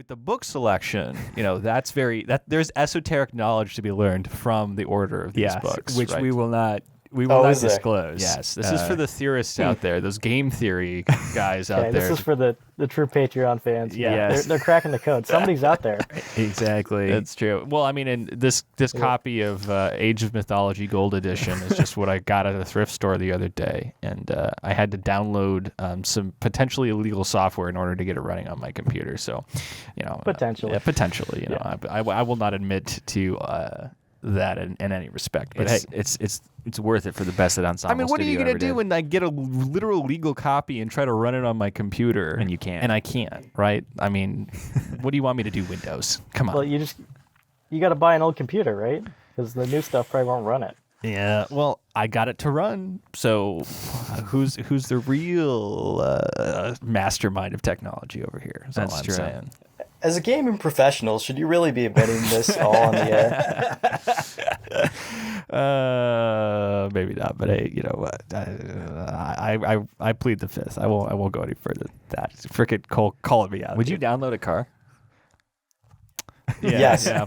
with the book selection, there's esoteric knowledge to be learned from the order of these books, which right? we will not disclose. Yes, this is for the theorists out there, those game theory guys out there. This is for the true Patreon fans. Yes. They're cracking the code. Somebody's out there. Exactly. That's true. Well, I mean, and this copy of Age of Mythology Gold Edition is just what I got at a thrift store the other day, and I had to download some potentially illegal software in order to get it running on my computer. So, potentially. Potentially. I will not admit to that in any respect. But it's worth it for the best at Ensemble. I mean, what are you going to do when I get a literal legal copy and try to run it on my computer? And you can't. And I can't, right? I mean, what do you want me to do, Windows? Come on. Well, you got to buy an old computer, right? Because the new stuff probably won't run it. Yeah, well, I got it to run. So who's the real mastermind of technology over here? That's all I'm saying. As a gaming professional, should you really be admitting this all on the air? Maybe not, but hey, you know what? I plead the fifth. I won't go any further than that. Frickin' calling me out. Would you download a car? Yeah, yes. Yeah.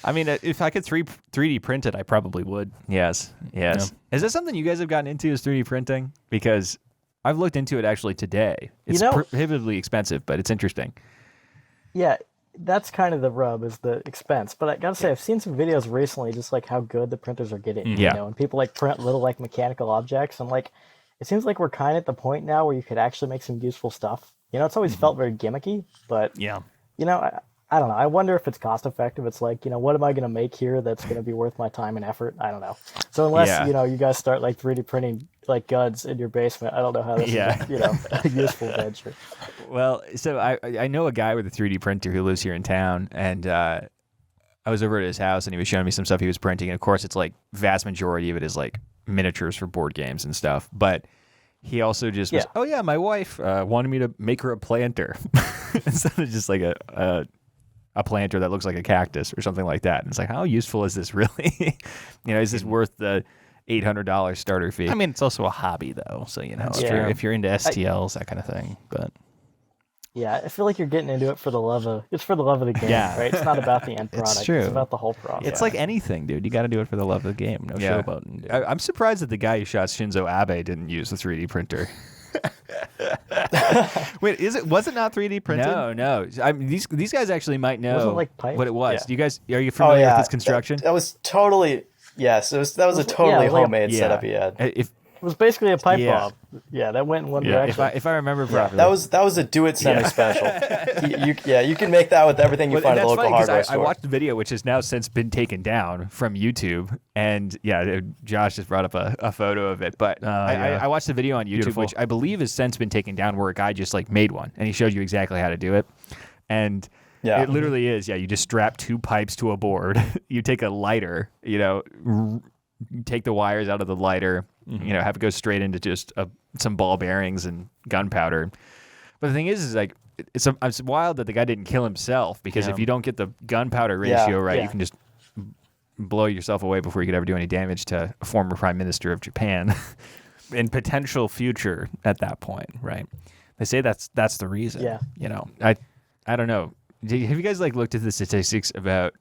I mean, if I could 3D print it, I probably would. Yes. Yeah. Is this something you guys have gotten into, is 3D printing? Because I've looked into it actually today. It's prohibitively expensive, but it's interesting. Yeah, that's kind of the rub, is the expense. But I gotta say, I've seen some videos recently, just like how good the printers are getting. Yeah. And people like print little like mechanical objects. I'm like, it seems like we're kind of at the point now where you could actually make some useful stuff. It's always felt very gimmicky, but I don't know. I wonder if it's cost effective. It's like, what am I going to make here that's going to be worth my time and effort? I don't know. So unless, you guys start like 3D printing like guns in your basement, I don't know how this is, a useful venture. Well, so I know a guy with a 3D printer who lives here in town, and I was over at his house and he was showing me some stuff he was printing. And of course, it's like vast majority of it is like miniatures for board games and stuff. But he also just was, my wife wanted me to make her a planter instead of just like a planter that looks like a cactus or something like that. And it's like, how useful is this really? Is this worth the $800 starter fee? I mean, it's also a hobby though. So, if you're into STLs, that kind of thing. But yeah, I feel like you're getting into it for the love of the game, right? It's not about the end product. It's true. It's about the whole process. It's like anything, dude. You got to do it for the love of the game. No showboating. I'm surprised that the guy who shot Shinzo Abe didn't use the 3D printer. Wait, was it not 3D printed? No. I mean, these guys actually might know what it was. Yeah. Are you familiar with this construction? That was totally that was a totally homemade setup he had. It was basically a pipe bomb. Yeah, that went in one direction. If I remember properly. That was a do-it-semi special. You can make that with everything you find at the local hardware store. I watched the video, which has now since been taken down from YouTube, and Josh just brought up a photo of it. But I watched the video on YouTube, Beautiful. which I believe has since been taken down, where a guy just like made one, and he showed you exactly how to do it. And it literally is, you just strap two pipes to a board. You take a lighter, you take the wires out of the lighter, have it go straight into just some ball bearings and gunpowder. But the thing is like, it's wild that the guy didn't kill himself, because if you don't get the gunpowder ratio right, you can just blow yourself away before you could ever do any damage to a former prime minister of Japan. in potential future at that point, right? They say that's the reason. Yeah. I don't know. Have you guys looked at the statistics about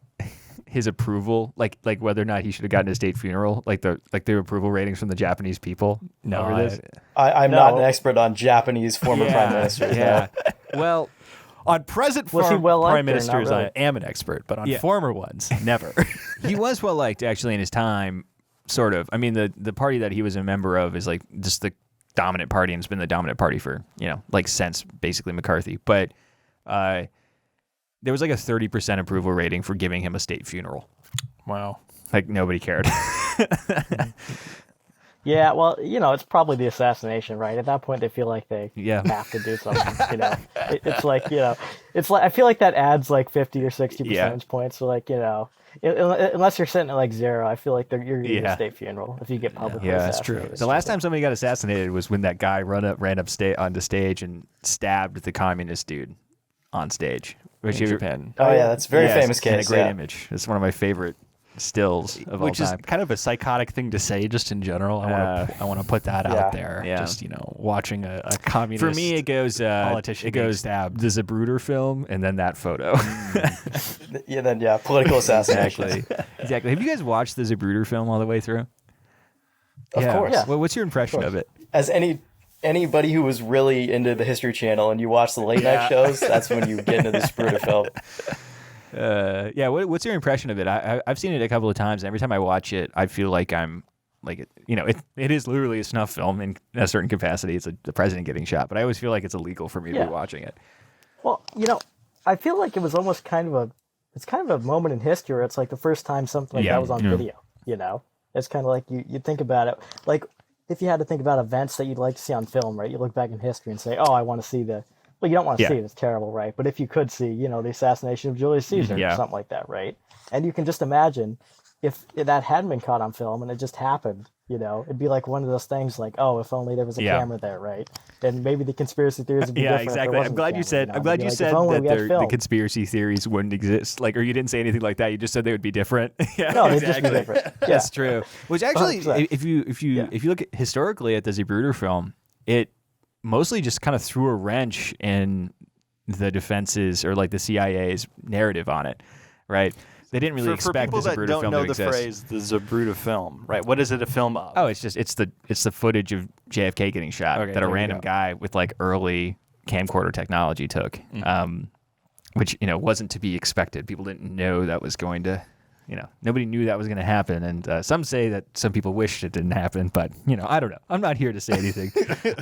his approval, like whether or not he should have gotten a state funeral, like the approval ratings from the Japanese people? No, over this? I'm not an expert on Japanese former prime ministers. Yeah. Well, on present prime ministers, I am an expert, but on former ones, never. He was well liked actually in his time, sort of. I mean, the party that he was a member of is like just the dominant party, and it's been the dominant party for since basically McCarthy. But there was like a 30% approval rating for giving him a state funeral. Wow. Like nobody cared. Yeah, well, it's probably the assassination, right? At that point, they feel like they have to do something. It's like, it's like, I feel like that adds like 50 or 60 percentage points. So like, unless you're sitting at like 0, I feel like you're going to get a state funeral if you get publicly assassinated. That's true. The last time somebody got assassinated was when that guy ran up onto stage and stabbed the communist dude on stage. In Japan. Oh yeah, that's a very famous case. And a great image. It's one of my favorite stills of all which time. is kind of a psychotic thing to say, just in general. I want to put that out there. Yeah. Just watching a communist. For me, it goes politician. It goes stabbed. the Zapruder film, and then that photo. Political assassination. Exactly. Have you guys watched the Zapruder film all the way through? Of course. Yeah. Well, what's your impression of it? As anybody who was really into the History Channel and you watch the late night shows, that's when you get into the Zapruder film. What's your impression of it? I've seen it a couple of times, and every time I watch it, I feel like I'm like, it is literally a snuff film in a certain capacity. It's the president getting shot, but I always feel like it's illegal for me to be watching it. Well, I feel like it was almost kind of a moment in history where it's like the first time something like that was on video, It's kind of like you think about it, like if you had to think about events that you'd like to see on film, right? You look back in history and say, oh, I want to see well, you don't want to see it, it's terrible, right? But if you could see, the assassination of Julius Caesar or something like that, right? And you can just imagine if that hadn't been caught on film and it just happened, it'd be like one of those things like, oh, if only there was a camera there, right? Then maybe the conspiracy theories would be different. Yeah, exactly. I'm glad you said that the conspiracy theories wouldn't exist. Like, or you didn't say anything like that. You just said they would be different. No, they'd just be different. Yeah. That's true. Which actually, 100%. if you look at historically at the Zapruder film, it mostly just kind of threw a wrench in the defense's or like the CIA's narrative on it, right? They didn't really expect the Zapruder film to exist. For people that don't know the phrase, the Zapruder film, right? What is it a film of? Oh, it's the footage of JFK getting shot that a random guy with like early camcorder technology took, which wasn't to be expected. People didn't know that was going to, nobody knew that was going to happen. And some say that some people wished it didn't happen, but I don't know. I'm not here to say anything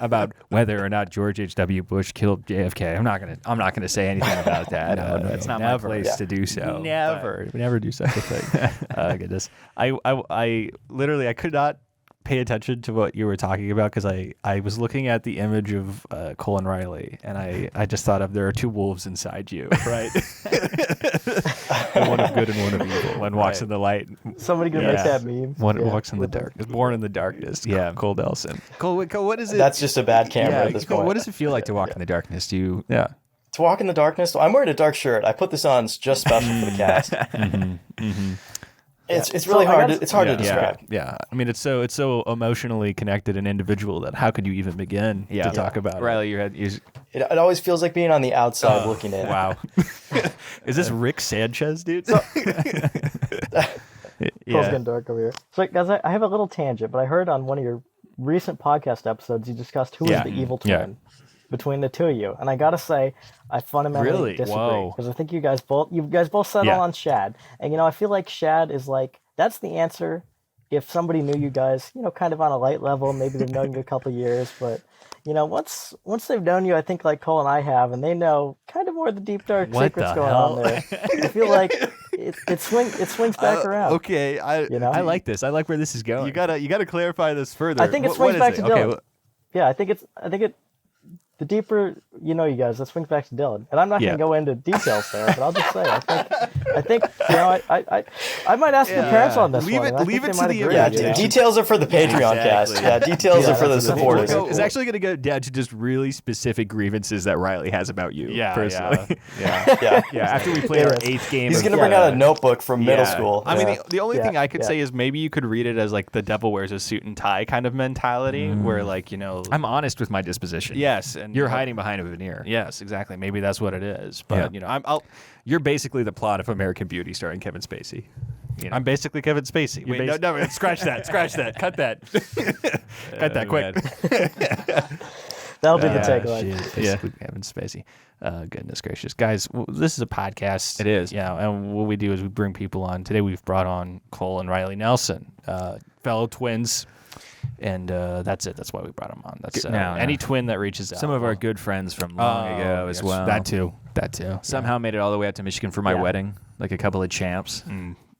about whether or not George H.W. Bush killed JFK. I'm not gonna say anything about that. That's not my place to do so. Never do such a thing. Goodness, I literally could not pay attention to what you were talking about because I was looking at the image of Colin Riley and I just thought of there are two wolves inside you, right? One of good and one of evil. One walks in the light. Somebody gonna make that meme. One walks in the dark. Is born in the darkness. Yeah, Cole Delson. Cole, what is it? That's just a bad camera at this point. What does it feel like to walk in the darkness? Do you? Yeah. To walk in the darkness? I'm wearing a dark shirt. I put this on just special for the cast. It's really hard. It's hard to describe. Yeah, I mean, it's so emotionally connected and individual that how could you even begin to talk about Riley, it? It always feels like being on the outside looking in. Wow. Is this Rick Sanchez, dude? Cole's getting dark over here. So, guys, I have a little tangent, but I heard on one of your recent podcast episodes you discussed who is the evil twin between the two of you, and I gotta say, I fundamentally disagree because I think you guys both settle on Shad, and I feel like Shad is like that's the answer. If somebody knew you guys, kind of on a light level, maybe they've known you a couple of years, but once they've known you, I think like Cole and I have, and they know kind of more of the deep dark secrets going on there. I feel like it swings back around. Okay, I like this. I like where this is going. You gotta clarify this further. I think it swings back to Dylan. Yeah, I think it. The deeper you guys, that swings back to Dylan. And I'm not going to go into details there, but I'll just say, I think I might ask your parents on this one. Leave it to the details are for the Patreon cast. Yeah, details are for the supporters. It's actually going to go down to just really specific grievances that Riley has about you, personally. Yeah. After we play our 8th game, he's going to bring out a notebook from middle school. I mean, the only thing I could say is maybe you could read it as like the devil wears a suit and tie kind of mentality, where like I'm honest with my disposition. Yes, and you're hiding behind a veneer. Yes, exactly. Maybe that's what it is. But you're basically the plot of American Beauty starring Kevin Spacey. I'm basically Kevin Spacey. Wait, no, scratch that. Cut that. Cut that quick. That'll be the tagline. Kevin Spacey. Goodness gracious. Guys, this is a podcast. It is. Yeah, and what we do is we bring people on. Today we've brought on Cole and Riley Nelson, fellow twins. And that's it. That's why we brought him on. That's any twin that reaches out. Some of our good friends from long ago as well. That too. Somehow made it all the way out to Michigan for my wedding, like a couple of champs.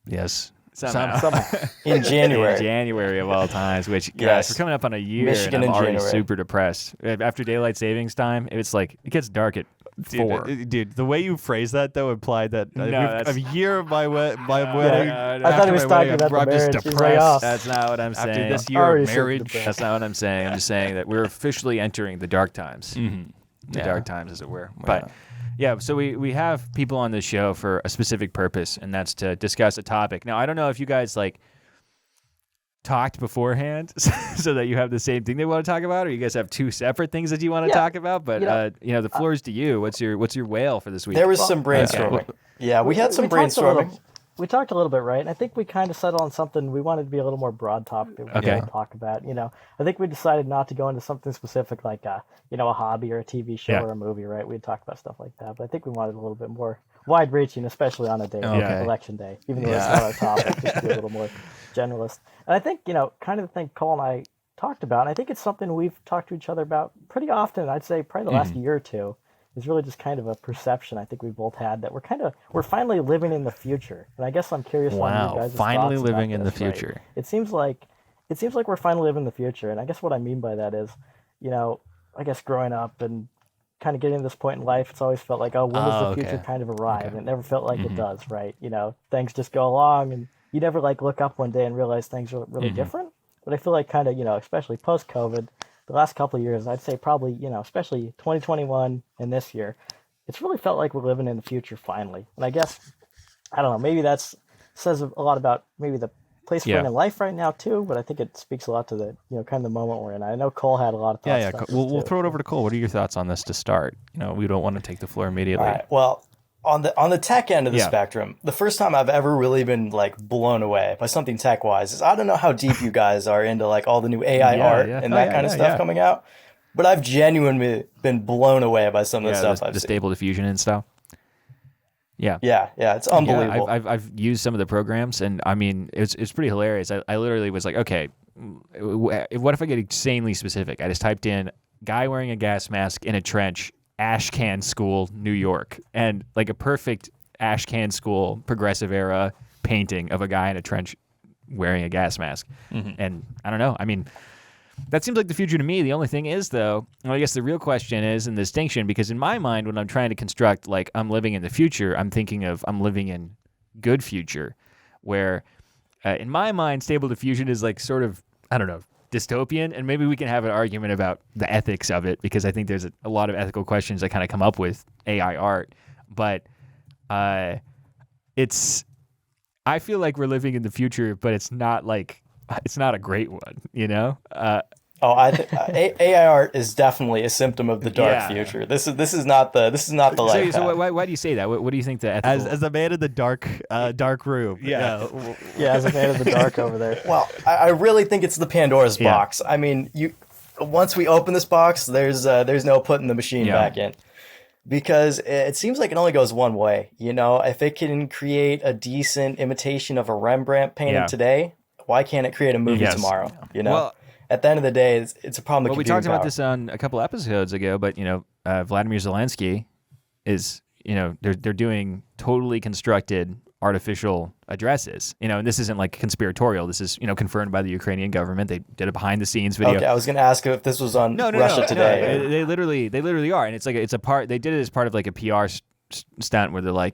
Yes. Somehow. In January. In January of all times, which, guys, we're coming up on a year, Michigan and I'm already January. super depressed. After daylight savings time, it's like, it gets dark at 4. Dude, the way you phrased that, though, implied that that's a year of my wedding. I thought he was talking about the I'm just marriage. He's depressed. like, oh. That's not what I'm saying. After this year of marriage. That's not what I'm saying. I'm just saying that we're officially entering the dark times. Mm-hmm. the dark times, as it were. But yeah, so we have people on this show for a specific purpose, and that's to discuss a topic. Now, I don't know if you guys like talked beforehand so that you have the same thing they want to talk about, or you guys have two separate things that you want to talk about. But the floor is to you. What's your whale for this week? There was some brainstorming. Okay. Yeah, we had some brainstorming. We talked a little bit, right? And I think we kind of settled on something we wanted to be a little more broad topic that we could talk about. I think we decided not to go into something specific like a hobby or a TV show or a movie, right? We'd talk about stuff like that, but I think we wanted a little bit more wide-reaching, especially on a day like Election Day, even though it's not our topic, just to be a little more generalist. And I think, kind of the thing Cole and I talked about, and I think it's something we've talked to each other about pretty often, I'd say probably the last year or two, is really just kind of a perception I think we both had that we're finally living in the future. And I guess I'm curious on you guys' finally thoughts living about in this, the future. Right? It seems like we're finally living in the future. And I guess what I mean by that is, I guess growing up and kind of getting to this point in life, it's always felt like, when does the future kind of arrive? And it never felt like it does, right? Things just go along and you never look up one day and realize things are really different. But I feel like kind of, especially post-COVID, the last couple of years, I'd say probably, especially 2021 and this year, it's really felt like we're living in the future finally. And I guess, I don't know, maybe that says a lot about maybe the place we're in life right now too, but I think it speaks a lot to the, kind of the moment we're in. I know Cole had a lot of thoughts. We'll throw it over to Cole. What are your thoughts on this to start? We don't want to take the floor immediately. All right. Well, on the tech end of the spectrum, the first time I've ever really been blown away by something tech wise is I don't know how deep you guys are into all the new AI art and that kind of stuff coming out, but I've genuinely been blown away by some of the stuff I've seen. Stable diffusion and stuff. Yeah, it's unbelievable. I've used some of the programs, and I mean it's pretty hilarious. I literally was like, okay, what if I get insanely specific? I just typed in guy wearing a gas mask in a trench, Ashcan School, New York, and a perfect Ashcan School progressive era painting of a guy in a trench wearing a gas mask. And I don't know. I mean, that seems like the future to me. The only thing is, though, I guess the real question is in the distinction, because in my mind, when I'm trying to construct I'm living in the future, I'm thinking of I'm living in good future, where in my mind, stable diffusion is sort of, I don't know, dystopian, and maybe we can have an argument about the ethics of it, because I think there's a lot of ethical questions that kind of come up with AI art. But I feel like we're living in the future, but it's not a great one, I think AI art is definitely a symptom of the dark future. This is not the life. So why do you say that? What do you think the ethical... as a man in the dark room? As a man in the dark over there. Well, I really think it's the Pandora's box. I mean, once we open this box, there's no putting the machine back in, because it seems like it only goes one way. If it can create a decent imitation of a Rembrandt painting today, why can't it create a movie tomorrow? Well, at the end of the day, it's a problem. Well, we talked about this on a couple episodes ago, but Vladimir Zelensky is they're doing totally constructed artificial addresses. And this isn't conspiratorial. This is confirmed by the Ukrainian government. They did a behind the scenes video. Okay, I was going to ask if this was on Russia Today. No. They literally are, and it's it's a part. They did it as part of a PR stunt where they're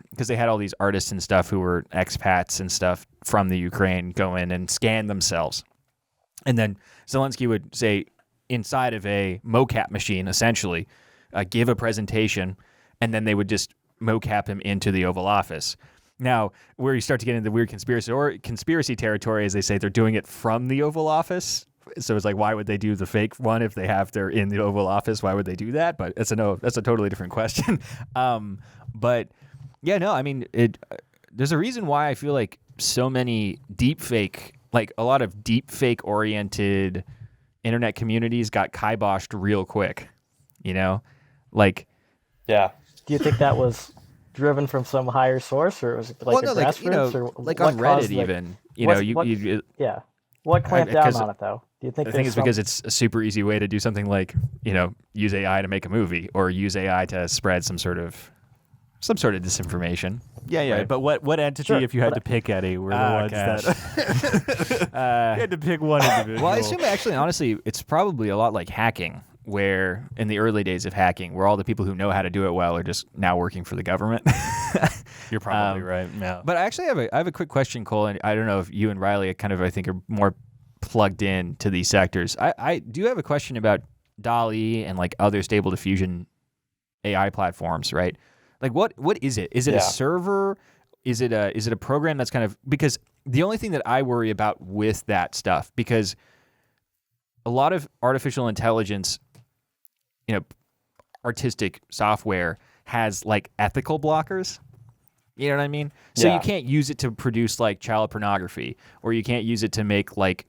because they had all these artists and stuff who were expats and stuff from the Ukraine go in and scan themselves. And then Zelensky would say, inside of a mocap machine, essentially, give a presentation, and then they would just mocap him into the Oval Office. Now, where you start to get into the weird conspiracy territory, is they say they're doing it from the Oval Office. So it's why would they do the fake one if they're in the Oval Office? Why would they do that? But that's a totally different question. But yeah, no, I mean, there's a reason why I feel like so many deep fake, a lot of deep fake oriented internet communities got kiboshed real quick, Yeah. Do you think that was driven from some higher source, or was it grassroots, or on Reddit even? What clamped down on it though? Do you think? I think it's because it's a super easy way to do something use AI to make a movie, or use AI to spread some sort of disinformation. Yeah. Right? But what entity, if you had to pick any, were the ones that you had to pick one individual? Well, I assume actually, honestly, it's probably a lot like hacking, where in the early days of hacking, where all the people who know how to do it well are just now working for the government. You're probably right. Yeah. But I actually have a quick question, Cole, and I don't know if you and Riley I think are more plugged in to these sectors. I do have a question about DALL-E and like other stable diffusion AI platforms, right? Like what is it? Is it a server? Is it a program that's kind of, because the only thing that I worry about with that stuff, because a lot of artificial intelligence, artistic software has like ethical blockers. You know what I mean? So you can't use it to produce like child pornography, or you can't use it to make like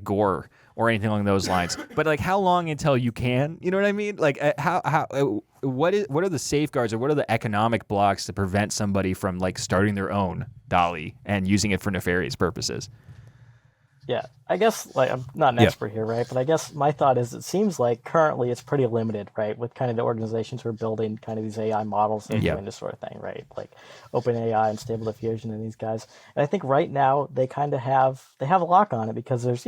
gore or anything along those lines. But like, how long until you can? You know what I mean? Like, what are the safeguards, or what are the economic blocks to prevent somebody from like starting their own DALL-E and using it for nefarious purposes? Yeah, I guess, like, I'm not an expert here, right? But I guess my thought is, it seems like currently it's pretty limited, right? With kind of the organizations who are building kind of these AI models and doing this sort of thing, right? Like OpenAI and Stable Diffusion and these guys. And I think right now they kind of have a lock on it, because there's,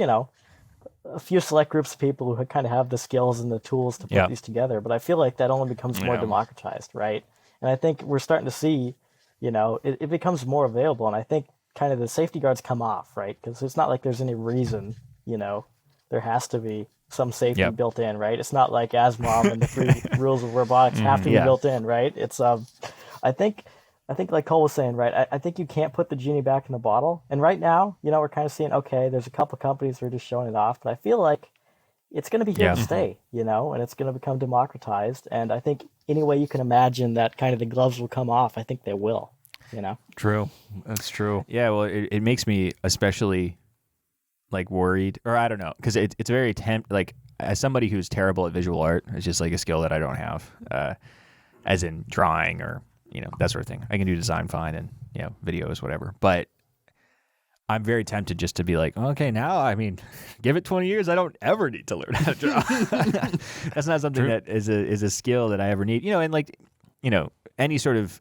a few select groups of people who kind of have the skills and the tools to put these together. But I feel like that only becomes more democratized, right? And I think we're starting to see, it becomes more available. And I think kind of the safety guards come off, right? Because it's not like there's any reason, there has to be some safety built in, right? It's not like Asimov and the 3 rules of robotics have to be built in, right? It's I think like Cole was saying, right? I think you can't put the genie back in the bottle. And right now, we're kind of seeing, okay, there's a couple companies who are just showing it off, but I feel like it's going to be here to stay, and it's going to become democratized. And I think any way you can imagine that kind of the gloves will come off, I think they will. True. That's true. Yeah, well, it makes me especially like worried, or I don't know, because it's very like, as somebody who's terrible at visual art, it's just like a skill that I don't have, as in drawing or that sort of thing. I can do design fine, and videos, whatever. But I'm very tempted just to be like, okay, now, I mean, give it 20 years, I don't ever need to learn how to draw. That's not something that is a skill that I ever need. And like, any sort of,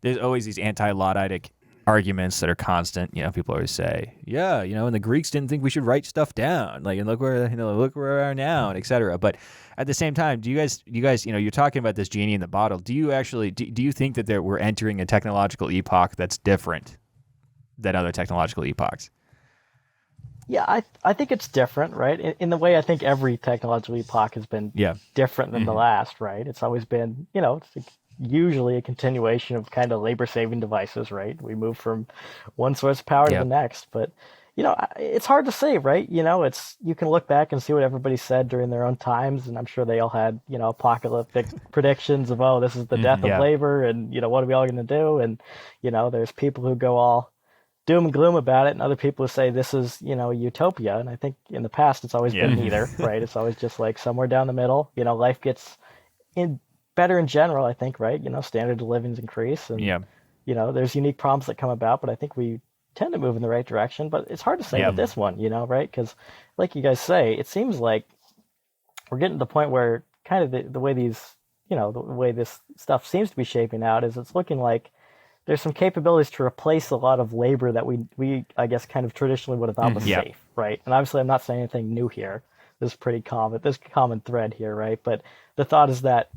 there's always these anti-Ludditic arguments that are constant. People always say, and the Greeks didn't think we should write stuff down. Like, and look where we are now, and et cetera. But at the same time, do you guys, you're talking about this genie in the bottle. Do you actually, do you think that we're entering a technological epoch that's different than other technological epochs? Yeah, I think it's different, right? In the way I think every technological epoch has been different than the last, right? It's always been, it's usually a continuation of kind of labor-saving devices, right? We move from one source of power to the next, but it's hard to say, right? You can look back and see what everybody said during their own times, and I'm sure they all had apocalyptic predictions of, this is the death of labor, and what are we all going to do? And there's people who go all doom and gloom about it, and other people who say this is utopia. And I think in the past it's always been neither, right? It's always just like somewhere down the middle. Life gets better in general, I think, right? Standard of living's increase, and there's unique problems that come about, but I think we tend to move in the right direction. But it's hard to say with this one, right? Because like you guys say, it seems like we're getting to the point where kind of the way these, the way this stuff seems to be shaping out is it's looking like there's some capabilities to replace a lot of labor that we I guess kind of traditionally would have thought was safe, right? And obviously I'm not saying anything new here. This is pretty common. There's a common thread here, right? But the thought is that,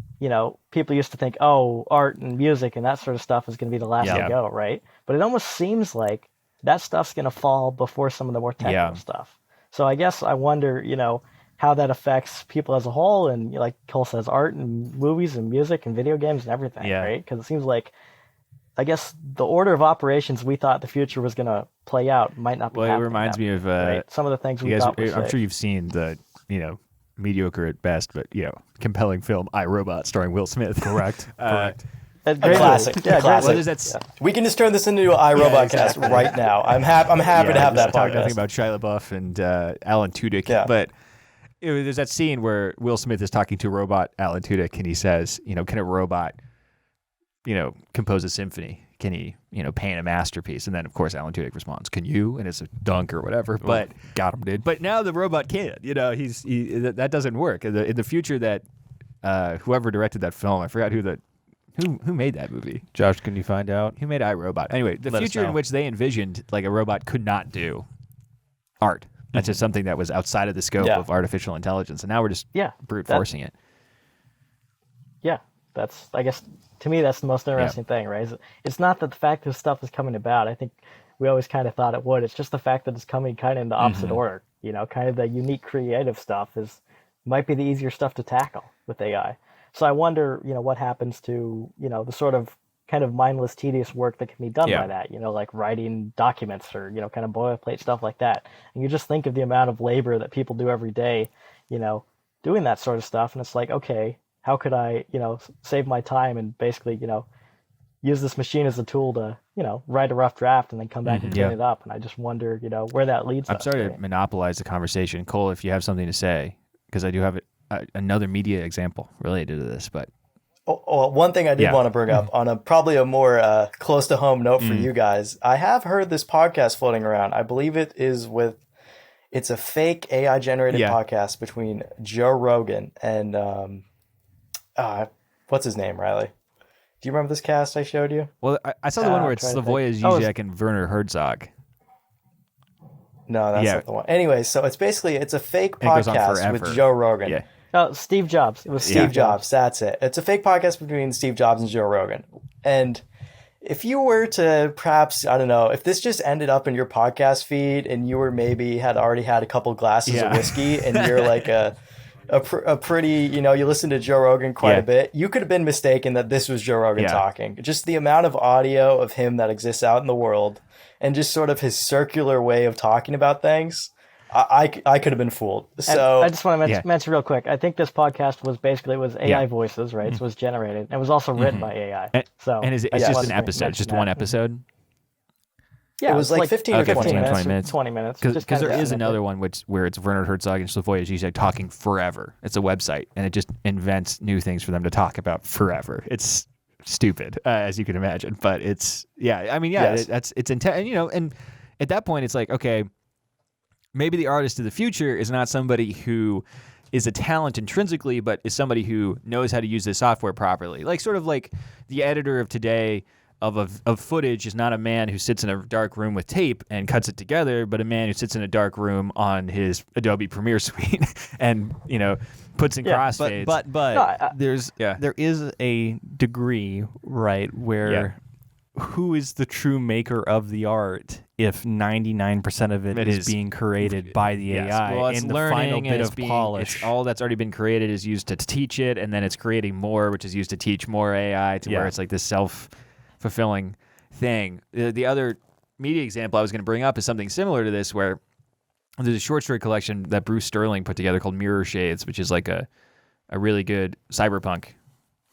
people used to think, art and music and that sort of stuff is going to be the last to go, right? But it almost seems like that stuff's going to fall before some of the more technical stuff. So I guess I wonder, how that affects people as a whole, and like Cole says, art and movies and music and video games and everything, right? Because it seems like, I guess the order of operations we thought the future was going to play out might not be happening. Well, it reminds me of right? Some of the things we thought were safe. I'm sure you've seen the, mediocre at best, but, compelling film I, Robot, starring Will Smith. Correct. Correct. A classic. Yeah, classic. What is that? We can just turn this into an iRobot cast right now. I'm happy to have that talk podcast. Nothing about Shia LaBeouf and Alan Tudyk, but there's that scene where Will Smith is talking to robot Alan Tudyk, and he says, can a robot, compose a symphony? Can he, paint a masterpiece? And then, of course, Alan Tudyk responds, "Can you?" And it's a dunk or whatever. But got him, dude. But now the robot can. That doesn't work. In the future, that whoever directed that film, I forgot who made that movie. Josh, can you find out? Who made iRobot? Anyway, the future in which they envisioned like a robot could not do art. That's just something that was outside of the scope of artificial intelligence. And now we're just brute forcing it. Yeah, that's, I guess, to me, that's the most interesting thing, right? It's not that the fact this stuff is coming about. I think we always kind of thought it would. It's just the fact that it's coming kind of in the opposite order. Kind of the unique creative stuff is might be the easier stuff to tackle with AI. So I wonder, what happens to, the sort of kind of mindless, tedious work that can be done by that, like writing documents or, kind of boilerplate stuff like that. And you just think of the amount of labor that people do every day, doing that sort of stuff. And it's like, okay, how could I, save my time and basically, use this machine as a tool to, write a rough draft and then come back and clean it up. And I just wonder, where that leads us. I'm sorry to monopolize the conversation. Cole, if you have something to say, because I do have another media example related to this, but. One thing I did want to bring up on probably a more close to home note for you guys. I have heard this podcast floating around. I believe it's a fake AI generated podcast between Joe Rogan and what's his name, Riley? Do you remember this cast I showed you? Well, I saw the one where it's Slavoj Žižek and Werner Herzog. No, that's not the one. Anyway, so it's a fake podcast with Joe Rogan. Yeah. Oh, Steve Jobs. It was Steve Jobs. That's it. It's a fake podcast between Steve Jobs and Joe Rogan. And if you were to perhaps, I don't know, if this just ended up in your podcast feed and you were had already had a couple glasses of whiskey and you're like a pretty, you listen to Joe Rogan quite a bit, you could have been mistaken that this was Joe Rogan talking. Just the amount of audio of him that exists out in the world and just sort of his circular way of talking about things. I could have been fooled. So I just want to mention real quick. I think this podcast was AI voices, right? So it was generated. It was also written by AI. And it's just an episode, it's just one episode. Yeah, it was like 15 or 20 minutes. 20 minutes. Because there is another one where it's Werner Herzog and Slavoj Žižek talking forever. It's a website, and it just invents new things for them to talk about forever. It's stupid, as you can imagine, but it's it's intense. And at that point, it's like, okay, maybe the artist of the future is not somebody who is a talent intrinsically, but is somebody who knows how to use the software properly. Like sort of like the editor of today of footage is not a man who sits in a dark room with tape and cuts it together, but a man who sits in a dark room on his Adobe Premiere Suite and puts in crossfades. But there is a degree, right, where who is the true maker of the art if 99% of it is being created by the AI? Well, it's and the learning final bit and of polish. All that's already been created is used to teach it, and then it's creating more, which is used to teach more AI to where it's like this self-fulfilling thing. The other media example I was going to bring up is something similar to this, where there's a short story collection that Bruce Sterling put together called Mirror Shades, which is like a really good cyberpunk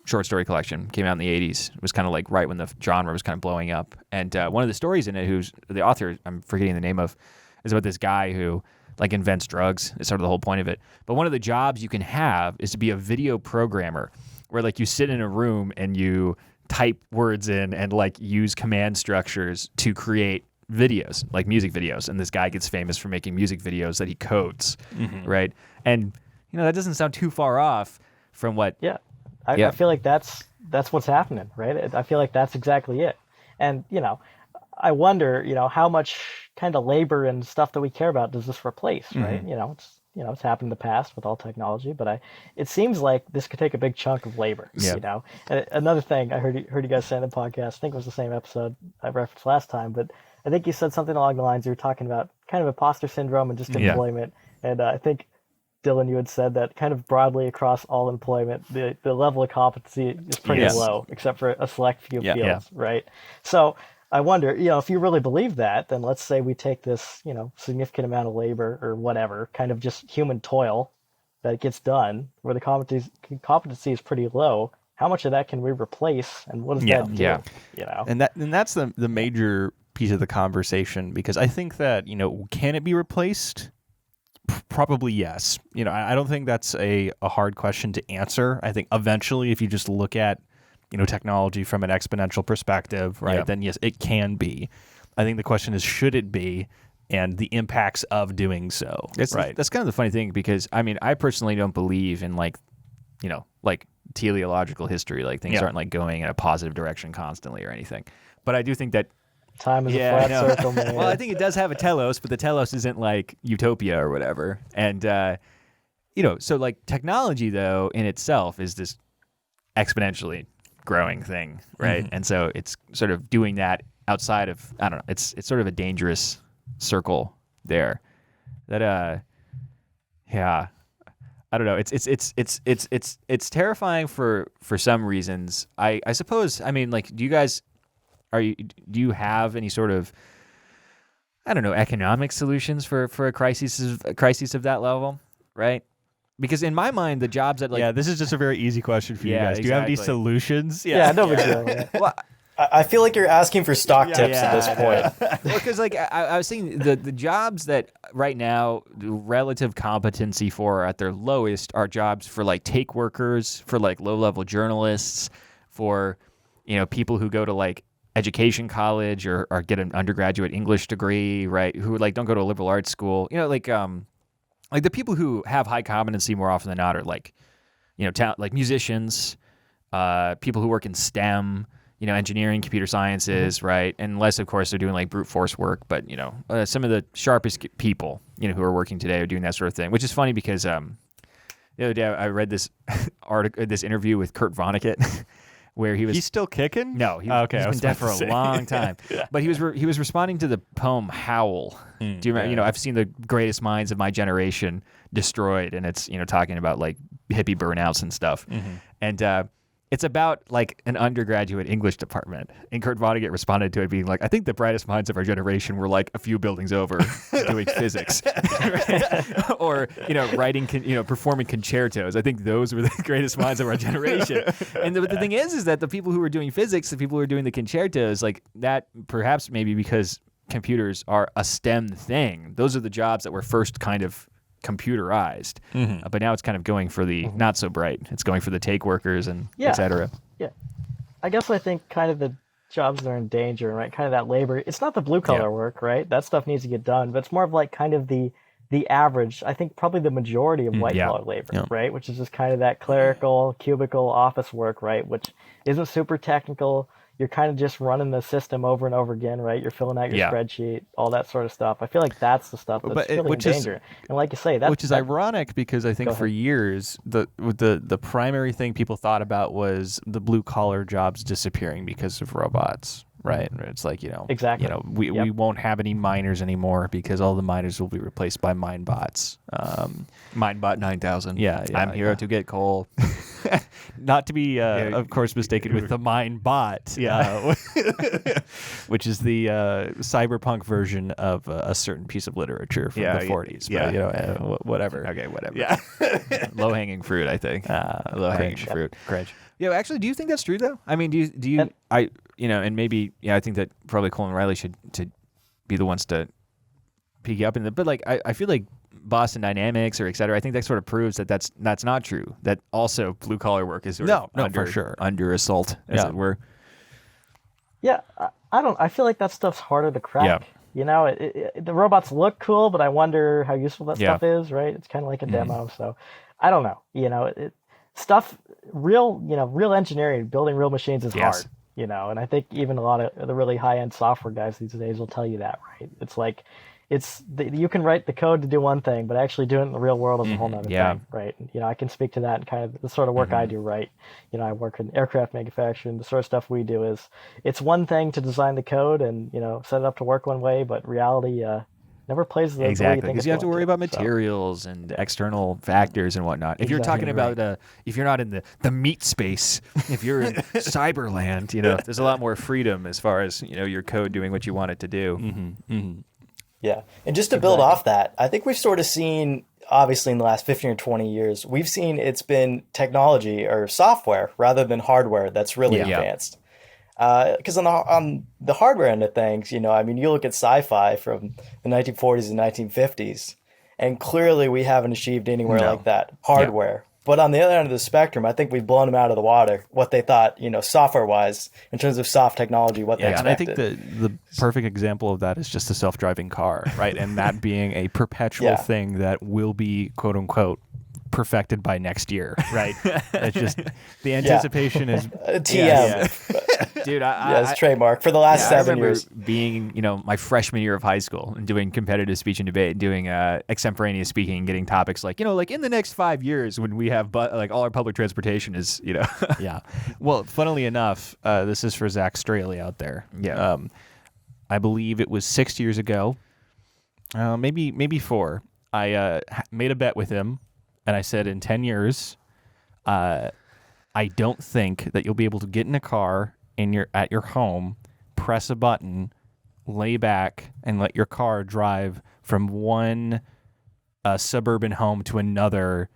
short story collection. Came out in the 80s. It was kind of like right when the genre was kind of blowing up. And one of the stories in it, who's the author, I'm forgetting the name of, is about this guy who like invents drugs. It's sort of the whole point of it. But one of the jobs you can have is to be a video programmer, where like you sit in a room and you type words in and like use command structures to create videos, like music videos. And this guy gets famous for making music videos that he codes, right? And that doesn't sound too far off from what... I feel like that's what's happening, right? I feel like that's exactly it. And, I wonder, how much kind of labor and stuff that we care about does this replace, right? It's happened in the past with all technology, but it seems like this could take a big chunk of labor, And another thing I heard you guys say in the podcast, I think it was the same episode I referenced last time, but I think you said something along the lines, you were talking about kind of imposter syndrome and just employment. And I think Dylan, you had said that kind of broadly across all employment, the level of competency is pretty low, except for a select few fields, right? So I wonder, if you really believe that, then let's say we take this, significant amount of labor or whatever, kind of just human toil that gets done, where the competency is pretty low. How much of that can we replace, and what does that do? And that's the major piece of the conversation, because I think that can it be replaced? Probably yes. I don't think that's a hard question to answer. I think eventually, if you just look at technology from an exponential perspective, right, then yes, it can be. I think the question is, should it be, and the impacts of doing so. Right. That's kind of the funny thing, because I personally don't believe in like teleological history, like things aren't like going in a positive direction constantly or anything. But I do think that time is a flat circle, man. Well, I think it does have a telos, but the telos isn't like utopia or whatever. And, so like technology, though, in itself is this exponentially growing thing, right? And so it's sort of doing that outside of, I don't know, it's sort of a dangerous circle there. That, I don't know. It's terrifying for some reasons. I suppose. I mean, like, do you have any sort of, I don't know, economic solutions for a crisis of that level, right? Because in my mind, the jobs that this is just a very easy question for you guys. Do you have any solutions? No big deal. Well, I feel like you're asking for stock tips at this point. Because like I was saying, the jobs that right now the relative competency for at their lowest are jobs for like take workers, for like low-level journalists, for people who go to like education college or get an undergraduate English degree, right? Who like don't go to a liberal arts school, like the people who have high competency more often than not are like, like musicians, people who work in STEM, engineering, computer sciences, right? Unless, of course, they're doing like brute force work. But, some of the sharpest people, who are working today are doing that sort of thing, which is funny because the other day I read this this interview with Kurt Vonnegut. Where he's still kicking? No, he's been dead for a long time. But he was responding to the poem "Howl." Do you remember? I've seen the greatest minds of my generation destroyed, and it's talking about like hippie burnouts and stuff. And it's about like an undergraduate English department. And Kurt Vonnegut responded to it being like, I think the brightest minds of our generation were like a few buildings over doing physics. Or, writing, performing concertos. I think those were the greatest minds of our generation. And the thing is that the people who were doing physics, the people who were doing the concertos, like that perhaps maybe because computers are a STEM thing. Those are the jobs that were first kind of computerized, but now it's kind of going for the not so bright. It's going for the take workers and et cetera. Yeah, I guess I think kind of the jobs that are in danger, right? Kind of that labor. It's not the blue collar work, right? That stuff needs to get done, but it's more of like kind of the average. I think probably the majority of white collar labor, right? Which is just kind of that clerical, cubicle, office work, right? Which isn't super technical. You're kind of just running the system over and over again, right? You're filling out your spreadsheet, all that sort of stuff. I feel like that's the stuff that's really in danger. And like you say, which is ironic because I think for years the primary thing people thought about was the blue collar jobs disappearing because of robots. Right, it's like exactly. We won't have any miners anymore because all the miners will be replaced by mine bots. Minebot 9000. I'm here to get coal. Not to be, of course, mistaken with the mine bot. Which is the cyberpunk version of a certain piece of literature from the 40s. But, whatever. Okay, whatever. Yeah, low hanging fruit, I think. Low hanging fruit. Cringe. Yeah, actually, do you think that's true though? I mean, do you? And maybe I think that probably Cole and Riley should be the ones to peek up in the. But like, I feel like Boston Dynamics or et cetera. I think that sort of proves that that's not true. That also blue collar work is for sure under assault, as it were. Yeah, I feel like that stuff's harder to crack. Yeah. The robots look cool, but I wonder how useful that stuff is. Right? It's kind of like a demo. So I don't know. Stuff real engineering, building real machines is hard. And I think even a lot of the really high-end software guys these days will tell you that, right? It's like, you can write the code to do one thing, but actually doing it in the real world is a whole other thing, right? And, I can speak to that and kind of the sort of work I do, right? I work in aircraft manufacturing. The sort of stuff we do is, it's one thing to design the code and, set it up to work one way, but reality never plays the way you think because you have to worry about materials and external factors and whatnot. If you're talking about if you're not in the meat space, if you're in cyberland, there's a lot more freedom as far as your code doing what you want it to do. Yeah, and just to build off that, I think we've sort of seen, obviously in the last 15 or 20 years, we've seen it's been technology or software rather than hardware that's really advanced. Because on the hardware end of things, you look at sci-fi from the 1940s and 1950s, and clearly we haven't achieved anywhere like that hardware. But on the other end of the spectrum, I think we've blown them out of the water, what they thought, software-wise, in terms of soft technology, what they expected. And I think the perfect example of that is just a self-driving car, right? And that being a perpetual thing that will be, quote-unquote, perfected by next year, right? It's just the anticipation is TM. Dude, it's trademark for the last 7 years. Being, my freshman year of high school and doing competitive speech and debate, doing extemporaneous speaking, and getting topics like, like in the next 5 years when we have all our public transportation is, Yeah. Well, funnily enough, this is for Zach Strehle out there. Yeah. I believe it was 6 years ago, maybe 4. I made a bet with him. and I said in 10 years, I don't think that you'll be able to get in a car at your home, press a button, lay back, and let your car drive from one suburban home to another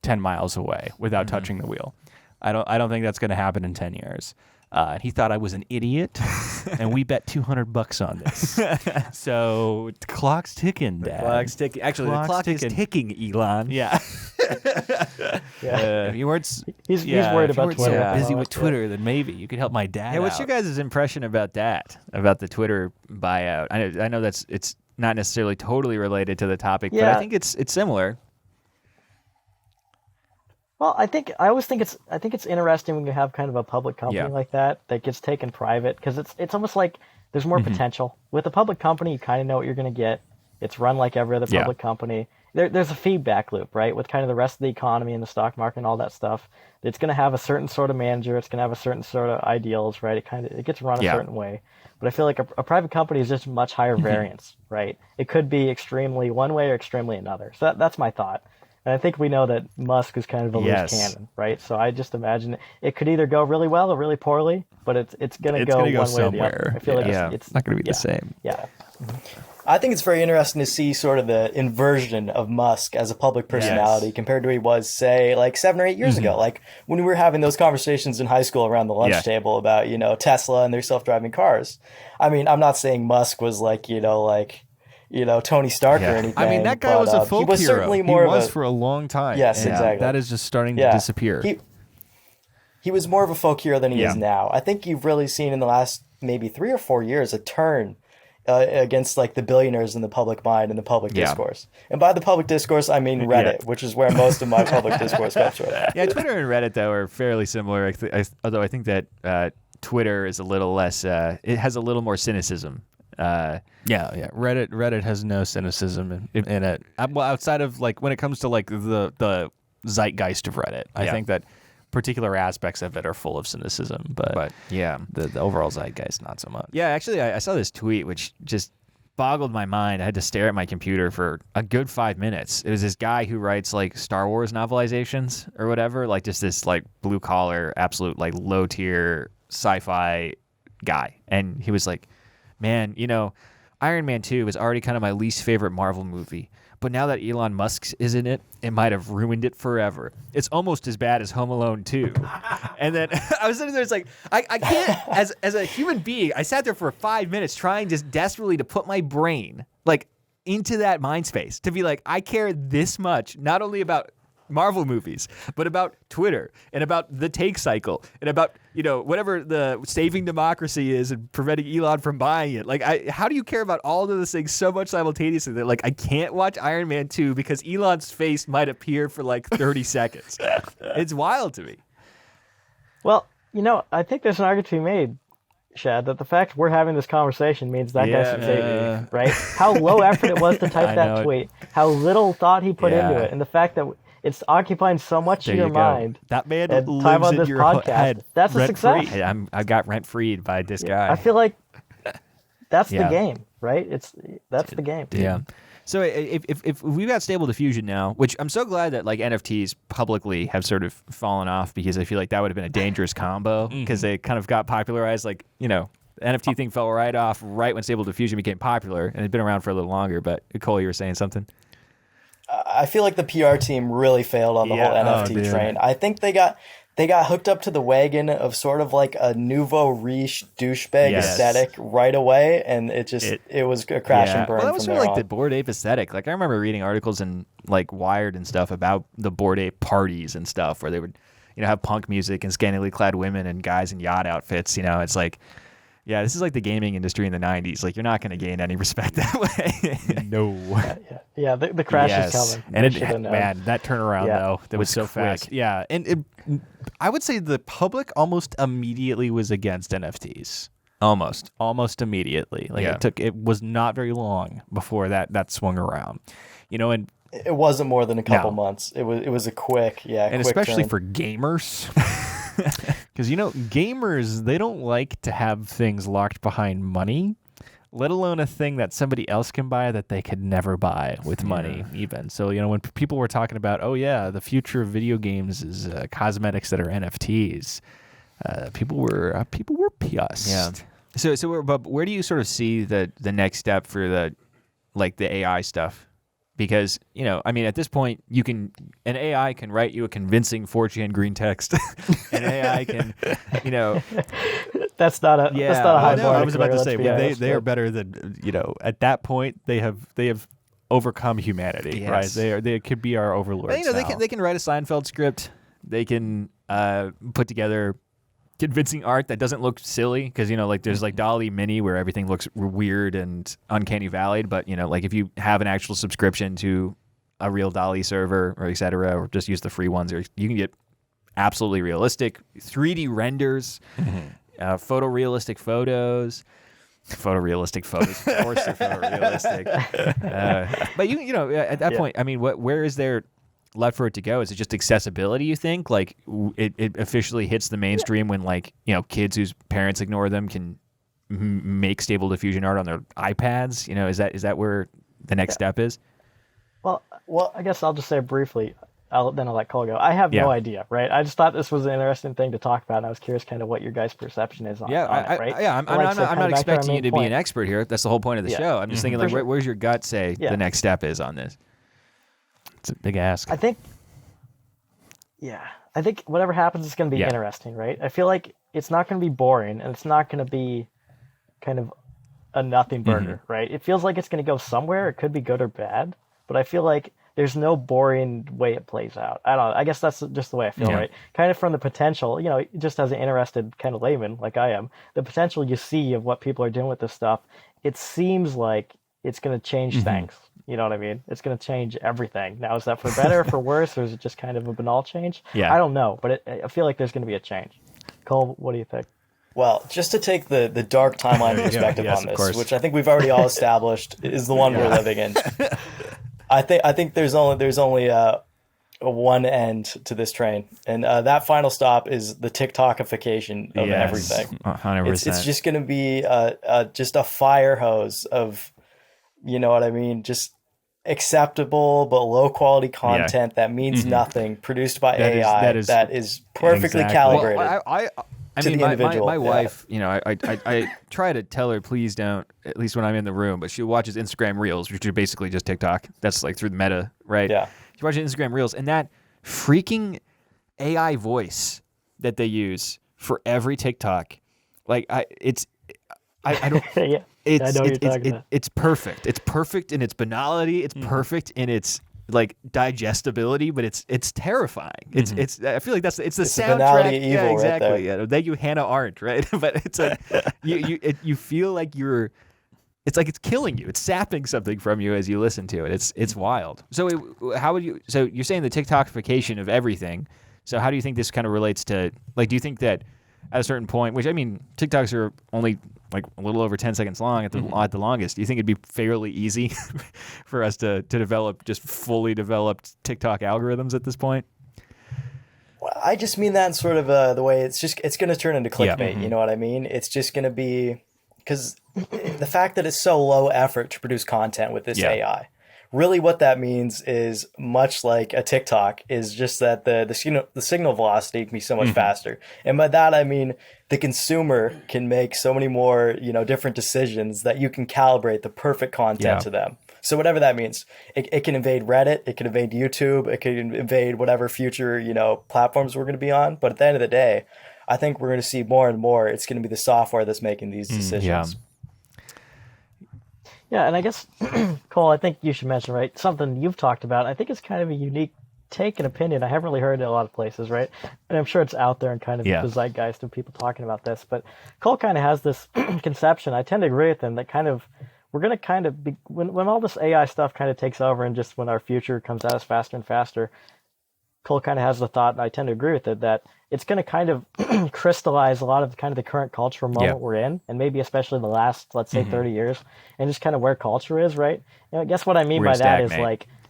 10 miles away without touching the wheel. I don't think that's going to happen in 10 years. And he thought I was an idiot, and we bet $200 on this. So the clock's ticking, Dad. The clock's ticking. Actually, the clock is ticking, Elon. Yeah. Yeah. If you weren't, He's worried about Twitter. So busy with Twitter, then maybe you could help my dad. Hey, what's your guys' impression about that? About the Twitter buyout? I know it's not necessarily totally related to the topic, but I think it's similar. Well, I always think it's interesting when you have kind of a public company like that gets taken private, because it's almost like there's more potential. With a public company, you kind of know what you're going to get. It's run like every other public company. There's a feedback loop, right, with kind of the rest of the economy and the stock market and all that stuff. It's going to have a certain sort of manager. It's going to have a certain sort of ideals, right? It gets run a certain way. But I feel like a private company is just much higher variance, right? It could be extremely one way or extremely another. So that's my thought. And I think we know that Musk is kind of a loose cannon, right? So I just imagine it could either go really well or really poorly, but it's going to go one way or the other. I feel like it's not going to be the same. Yeah. I think it's very interesting to see sort of the inversion of Musk as a public personality compared to who he was, say, like 7 or 8 years ago. Like when we were having those conversations in high school around the lunch table about, Tesla and their self-driving cars. I mean, I'm not saying Musk was like, Tony Stark or anything. I mean, that guy was a folk he was hero. Certainly more he was for a long time. Yes, exactly. That is just starting to disappear. He was more of a folk hero than he is now. I think you've really seen in the last maybe 3 or 4 years a turn against like the billionaires in the public mind and the public discourse. And by the public discourse, I mean Reddit, which is where most of my public discourse comes from. Yeah, Twitter and Reddit, though, are fairly similar. Although I think that Twitter is a little less, it has a little more cynicism. Reddit has no cynicism in it. Well, outside of like when it comes to like the zeitgeist of Reddit, I think that particular aspects of it are full of cynicism, but the overall zeitgeist not so much. Yeah, actually, I saw this tweet which just boggled my mind. I had to stare at my computer for a good 5 minutes. It was this guy who writes like Star Wars novelizations or whatever, like just this like blue collar, absolute like low tier sci-fi guy, and he was like, man, Iron Man 2 was already kind of my least favorite Marvel movie. But now that Elon Musk is in it, it might have ruined it forever. It's almost as bad as Home Alone 2. And then I was sitting there, it's like, I can't, as a human being, I sat there for 5 minutes trying just desperately to put my brain, like, into that mind space. To be like, I care this much, not only about Marvel movies, but about Twitter and about the take cycle and about, whatever the saving democracy is and preventing Elon from buying it. Like, how do you care about all of those things so much simultaneously that, like, I can't watch Iron Man 2 because Elon's face might appear for, like, 30 seconds? It's wild to me. Well, I think there's an argument to be made, Shad, that the fact we're having this conversation means that guy should save you, right? How low effort it was to type that tweet, how little thought he put into it, and the fact that it's occupying so much of your mind. That man and lives time on in this your podcast. head. That's a success. Hey, I got rent-freed by this guy. I feel like that's the game, right? That's the game. Yeah. So if we've got Stable Diffusion now, which I'm so glad that like NFTs publicly have sort of fallen off, because I feel like that would have been a dangerous combo, because they kind of got popularized. Like, the NFT thing fell right off right when Stable Diffusion became popular, and it'd been around for a little longer. But Cole, you were saying something? I feel like the PR team really failed on the whole NFT train. I think they got hooked up to the wagon of sort of like a nouveau riche douchebag aesthetic right away, and it was a crash and burn. Well, that was from sort of like on. the Bored Ape aesthetic. Like, I remember reading articles in like Wired and stuff about the Bored Ape parties and stuff, where they would have punk music and scantily clad women and guys in yacht outfits. It's like, yeah, this is like the gaming industry in the 90s. Like, you're not going to gain any respect that way. No. Yeah, the crash is coming. And that turnaround, though, that was so fast. Yeah, and I would say the public almost immediately was against NFTs. Almost immediately. Like, it was not very long before that swung around. And it wasn't more than a couple months. It was a quick, and quick especially turn. for gamers. Because, gamers, they don't like to have things locked behind money. let alone a thing that somebody else can buy that they could never buy with money even. So, when people were talking about, oh yeah, the future of video games is cosmetics that are NFTs, people were pissed. Yeah. So but where do you sort of see the next step for the AI stuff? Because, at this point, an AI can write you a convincing 4chan green text. An AI can, That's not a high bar. I was about to say, they are better than, at that point, they have overcome humanity, right? They could be our overlords. They can write a Seinfeld script. They can put together convincing art that doesn't look silly, because there's DALL-E Mini where everything looks weird and uncanny valleyed, but if you have an actual subscription to a real DALL-E server or etc., or just use the free ones, or you can get absolutely realistic 3D renders, photorealistic photos. Photorealistic photos, of course they're photorealistic. But at that point, where is there left for it to go? Is it just accessibility, you think? It officially hits the mainstream when kids whose parents ignore them can make stable diffusion art on their iPads? Is that where the next step is? Well, I guess I'll just say briefly, I'll let Cole go. I have no idea, right? I just thought this was an interesting thing to talk about, and I was curious kind of what your guys' perception is on it, right? I'm not expecting you to be an expert here. That's the whole point of the show. I'm just thinking, where's your gut say the next step is on this? It's a big ask. I think whatever happens is going to be interesting, right? I feel like it's not going to be boring, and it's not going to be kind of a nothing burger, right? It feels like it's going to go somewhere. It could be good or bad, but I feel like there's no boring way it plays out. I don't know. I guess that's just the way I feel, right? Kind of from the potential, just as an interested kind of layman like I am, the potential you see of what people are doing with this stuff, it seems like it's going to change things. You know what I mean? It's going to change everything. Now, is that for better or for worse, or is it just kind of a banal change? Yeah. I don't know, but I feel like there's going to be a change. Cole, what do you think? Well, just to take the dark timeline perspective on this, which I think we've already all established is the one we're living in. I think there's only a one end to this train, and that final stop is the TikTokification of everything. 100%. It's just going to be just a fire hose of, just acceptable but low quality content that means nothing, produced by AI that is perfectly calibrated. Well, my wife, I try to tell her, please don't, at least when I'm in the room, but she watches Instagram Reels, which are basically just TikTok. That's through the meta, right? Yeah. She watches Instagram Reels, and that freaking AI voice that they use for every TikTok, I don't. I know what you're talking about. It's perfect. It's perfect in its banality. It's perfect in its digestibility, but it's terrifying. It's I feel like it's the soundtrack. Evil, yeah, exactly. Right Thank you, Hannah Arendt, right? But it's you feel like you're. It's like it's killing you. It's sapping something from you as you listen to it. It's wild. So how would you? So you're saying the TikTokification of everything. So how do you think this kind of relates to? Do you think that at a certain point, which TikToks are only a little over 10 seconds long at the longest. Do you think it'd be fairly easy for us to develop just fully developed TikTok algorithms at this point? Well, I just mean that in sort of the way it's going to turn into clickbait. You know what I mean? It's just going to be, because the fact that it's so low effort to produce content with this AI, really what that means is, much like a TikTok, is just that the signal velocity can be so much faster. And by that, I mean the consumer can make so many more, different decisions that you can calibrate the perfect content to them. So whatever that means, it can invade Reddit, it can invade YouTube, it can invade whatever future, platforms we're going to be on. But at the end of the day, I think we're going to see more and more. It's going to be the software that's making these decisions. Yeah, and I guess, Cole, I think you should mention, right, something you've talked about. I think it's kind of a unique take and opinion. I haven't really heard it in a lot of places, right? And I'm sure it's out there and kind of the zeitgeist of people talking about this. But Cole kind of has this conception. I tend to agree with him that kind of we're going to kind of be, when all this AI stuff kind of takes over, and just when our future comes at us faster and faster, Cole kind of has the thought, and I tend to agree with it, that it's going to kind of crystallize a lot of kind of the current cultural moment we're in, and maybe especially the last, let's say, 30 years, and just kind of where culture is, right? And I guess what I mean by that is,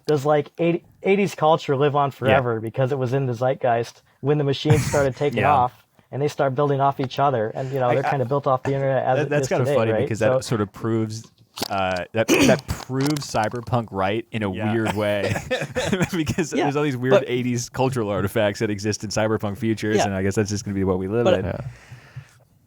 does 80s culture live on forever because it was in the zeitgeist when the machines started taking off? and they start building off each other, and they're kind of built off the internet as it is that's kind of today, funny right? because that sort of proves that proves cyberpunk right in a weird way because there's all these weird 80s cultural artifacts that exist in cyberpunk futures, and I guess that's just going to be what we live in.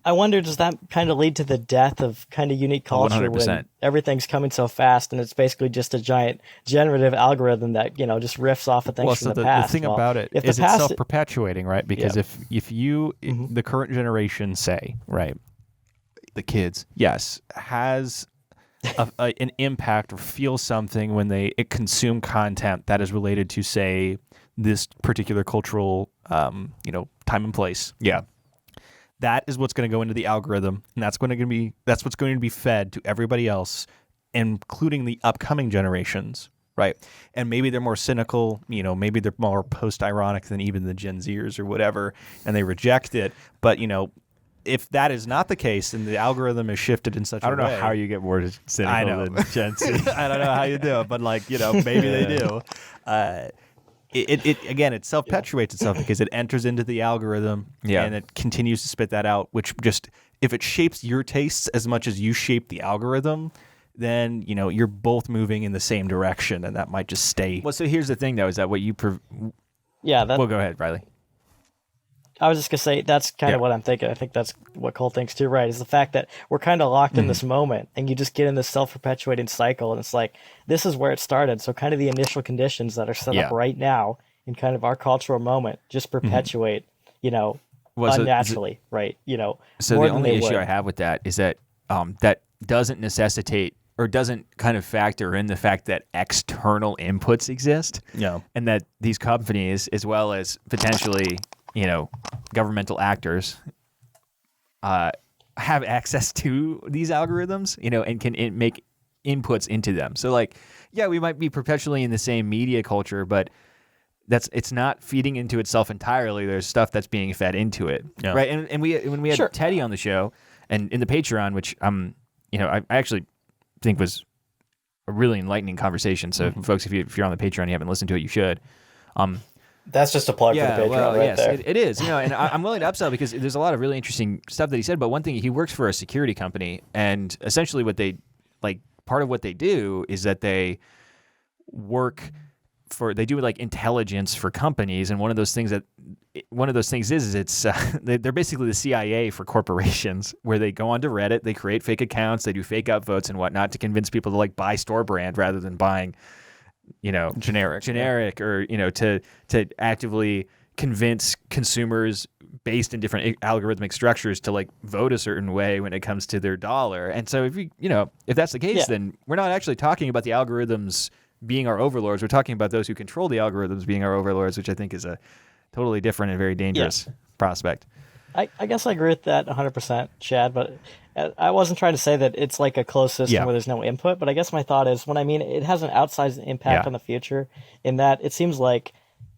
I wonder, does that kind of lead to the death of kind of unique culture 100%. when everything's coming so fast and it's basically just a giant generative algorithm that just riffs off of things from the past? The thing about it is it's self-perpetuating, right? Because if you the current generation, say, right, the kids, yes, has an impact or feel something when it consume content that is related to, say, this particular cultural time and place. Yeah. That is what's going to go into the algorithm, and that's what's going to be fed to everybody else, including the upcoming generations, right? And maybe they're more cynical, maybe they're more post-ironic than even the Gen Zers or whatever, and they reject it. But if that is not the case, and the algorithm is shifted in such a way, I don't know how you get more cynical than Gen Z. I don't know how you do it, but maybe they do. It self-perpetuates itself because it enters into the algorithm and it continues to spit that out, which just, if it shapes your tastes as much as you shape the algorithm, then, you're both moving in the same direction, and that might just stay. Well, so here's the thing, though, is that what you... Well, go ahead, Riley. I was just going to say, that's kind of what I'm thinking. I think that's what Cole thinks too, right? Is the fact that we're kind of locked in this moment, and you just get in this self-perpetuating cycle, and it's like, this is where it started. So kind of the initial conditions that are set up right now in kind of our cultural moment just perpetuate, unnaturally, right? So the only issue I have with that is that that doesn't necessitate or doesn't kind of factor in the fact that external inputs exist. Yeah. And that these companies, as well as potentially... governmental actors have access to these algorithms, and can make inputs into them. So, we might be perpetually in the same media culture, but it's not feeding into itself entirely. There's stuff that's being fed into it, right? And when we had Teddy on the show and in the Patreon, which I actually think was a really enlightening conversation. So, folks, if you're on the Patreon, you haven't listened to it, you should. That's just a plug for the Patreon there. It is. And I'm willing to upsell because there's a lot of really interesting stuff that he said. But one thing, he works for a security company, and essentially part of what they do is that they do intelligence for companies. And one of those things is it's they're basically the CIA for corporations, where they go onto Reddit, they create fake accounts, they do fake upvotes and whatnot to convince people to buy store brand rather than buying generic or to actively convince consumers based in different algorithmic structures to vote a certain way when it comes to their dollar. And so if that's the case, then we're not actually talking about the algorithms being our overlords. We're talking about those who control the algorithms being our overlords, which I think is a totally different and very dangerous prospect. I guess I agree with that 100%, Shad, but I wasn't trying to say that it's like a closed system where there's no input, but I guess my thought is, it has an outsized impact on the future, in that it seems like,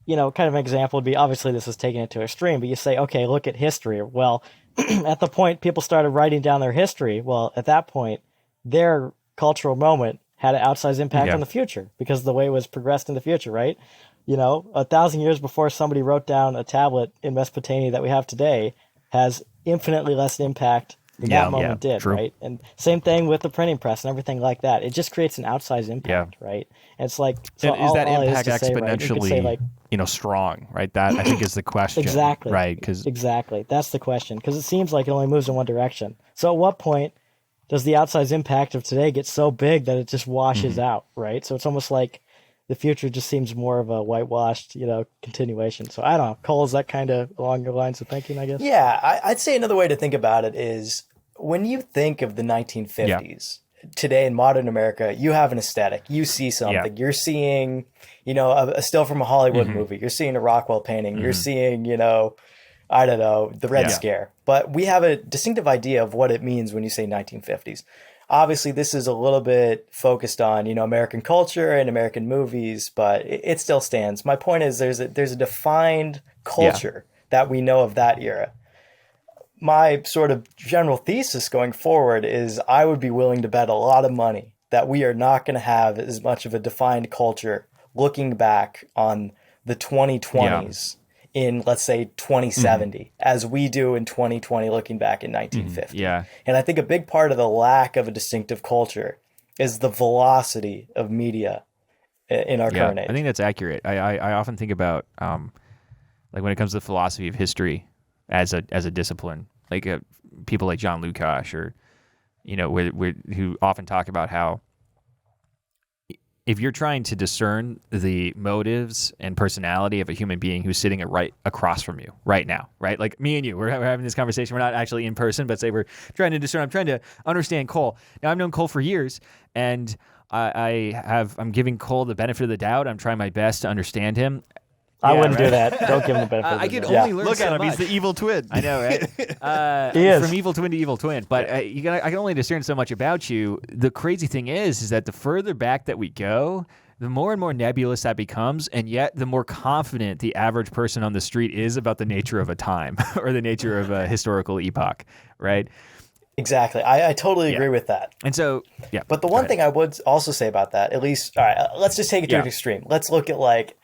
kind of an example would be, obviously this is taking it to extreme, but you say, okay, look at history. Well, at the point people started writing down their history, well, at that point, their cultural moment had an outsized impact on the future because of the way it was progressed in the future, right? 1,000 years before somebody wrote down a tablet in Mesopotamia that we have today has infinitely less impact than that moment did, true. Right? And same thing with the printing press and everything like that. It just creates an outsized impact, right? And it's like, so and is that impact exponentially, strong, right? That I think is the question. Exactly. Right? Exactly. That's the question. Because it seems like it only moves in one direction. So at what point does the outsized impact of today get so big that it just washes out, right? So it's almost like the future just seems more of a whitewashed, continuation. So I don't know. Cole, is that kind of along your lines of thinking, I guess? Yeah, I'd say another way to think about it is when you think of the 1950s, today in modern America, you have an aesthetic. You see something. Yeah. You're seeing, a still from a Hollywood movie. You're seeing a Rockwell painting. You're seeing, I don't know, the Red Scare. But we have a distinctive idea of what it means when you say 1950s. Obviously, this is a little bit focused on, American culture and American movies, but it still stands. My point is there's a defined culture that we know of that era. My sort of general thesis going forward is I would be willing to bet a lot of money that we are not going to have as much of a defined culture looking back on the 2020s in, let's say, 2070 as we do in 2020 looking back in 1950. Yeah. And I think a big part of the lack of a distinctive culture is the velocity of media in our current age. I think that's accurate. I often think about like when it comes to the philosophy of history as a discipline, like people like John Lukács or who often talk about how if you're trying to discern the motives and personality of a human being who's sitting right across from you right now, right? Like me and you, we're having this conversation. We're not actually in person, but say we're trying to discern. I'm trying to understand Cole. Now, I've known Cole for years, and I'm giving Cole the benefit of the doubt. I'm trying my best to understand him. I wouldn't do that. Don't give him the benefit of the doubt. I can only learn Look so at him. much. He's the evil twin. I know, right? He is. From evil twin to evil twin. But I can only discern so much about you. The crazy thing is that the further back that we go, the more and more nebulous that becomes, and yet the more confident the average person on the street is about the nature of a time or the nature of a historical epoch, right? Exactly. I totally agree with that. And so, yeah. But the one thing I would also say about that, at least, all right, let's just take it to an extreme. Let's look at, like,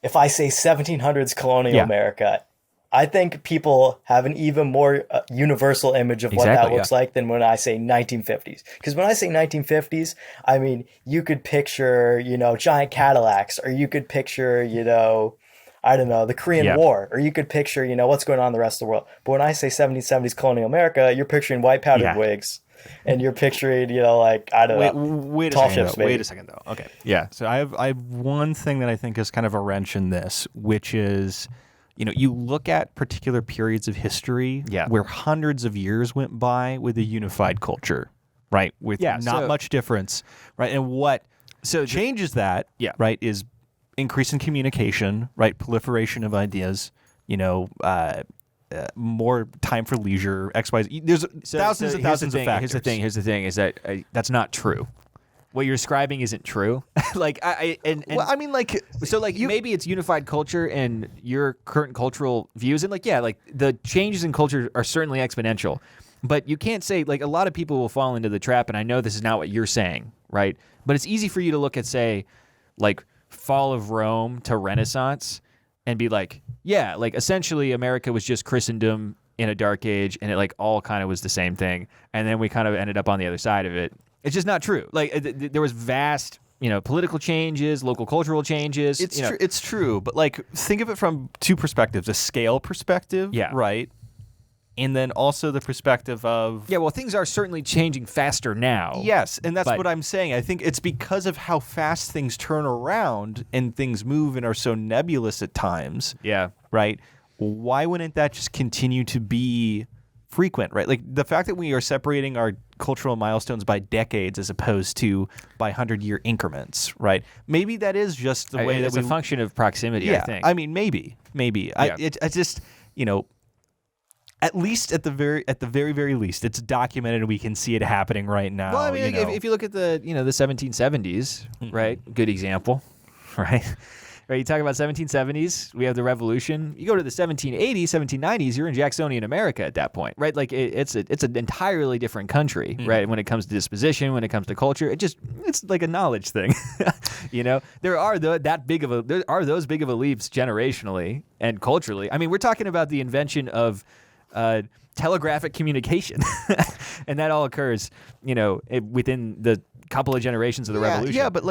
if I say 1700s colonial America, I think people have an even more universal image of what that looks like than when I say 1950s. Because when I say 1950s, I mean, you could picture, giant Cadillacs, or you could picture, I don't know, the Korean War, or you could picture, what's going on in the rest of the world. But when I say 1770s colonial America, you're picturing white powdered wigs. And you're picturing, like, I don't know, wait tall ships, maybe. Wait a second, though. Okay. Yeah. So I have one thing that I think is kind of a wrench in this, which is, you look at particular periods of history where hundreds of years went by with a unified culture, right? With not much difference, right? And what changes that, right, is increase in communication, right? Proliferation of ideas, more time for leisure, X, Y, Z. There's thousands and thousands of factors. Here's the thing is that that's not true. What you're describing isn't true. Maybe it's unified culture and your current cultural views, and the changes in culture are certainly exponential. But you can't say, like, a lot of people will fall into the trap, and I know this is not what you're saying, right? But it's easy for you to look at, say, like, fall of Rome to Renaissance and be like, essentially America was just Christendom in a dark age, and it, all kind of was the same thing. And then we kind of ended up on the other side of it. It's just not true. There was vast, political changes, local cultural changes. It's true, but, think of it from two perspectives: a scale perspective, right? And then also the perspective of... Yeah, well, things are certainly changing faster now. Yes, and that's what I'm saying. I think it's because of how fast things turn around and things move and are so nebulous at times. Yeah. Right? Why wouldn't that just continue to be frequent, right? Like, the fact that we are separating our cultural milestones by decades as opposed to by 100-year increments, right? Maybe that is just the way it's a function of proximity, I think. I mean, maybe. Yeah. I just, at least at the very least, it's documented and we can see it happening right now. Well, I mean, if you look at the 1770s, right? Good example, right? Right, you talk about 1770s, we have the revolution. You go to the 1780s, 1790s, you're in Jacksonian America at that point, right? Like it's an entirely different country, right? When it comes to disposition, when it comes to culture, it's like a knowledge thing. There are those big of a leaps generationally and culturally. I mean, we're talking about the invention of telegraphic communication, and that all occurs, within the couple of generations of the revolution. Yeah, but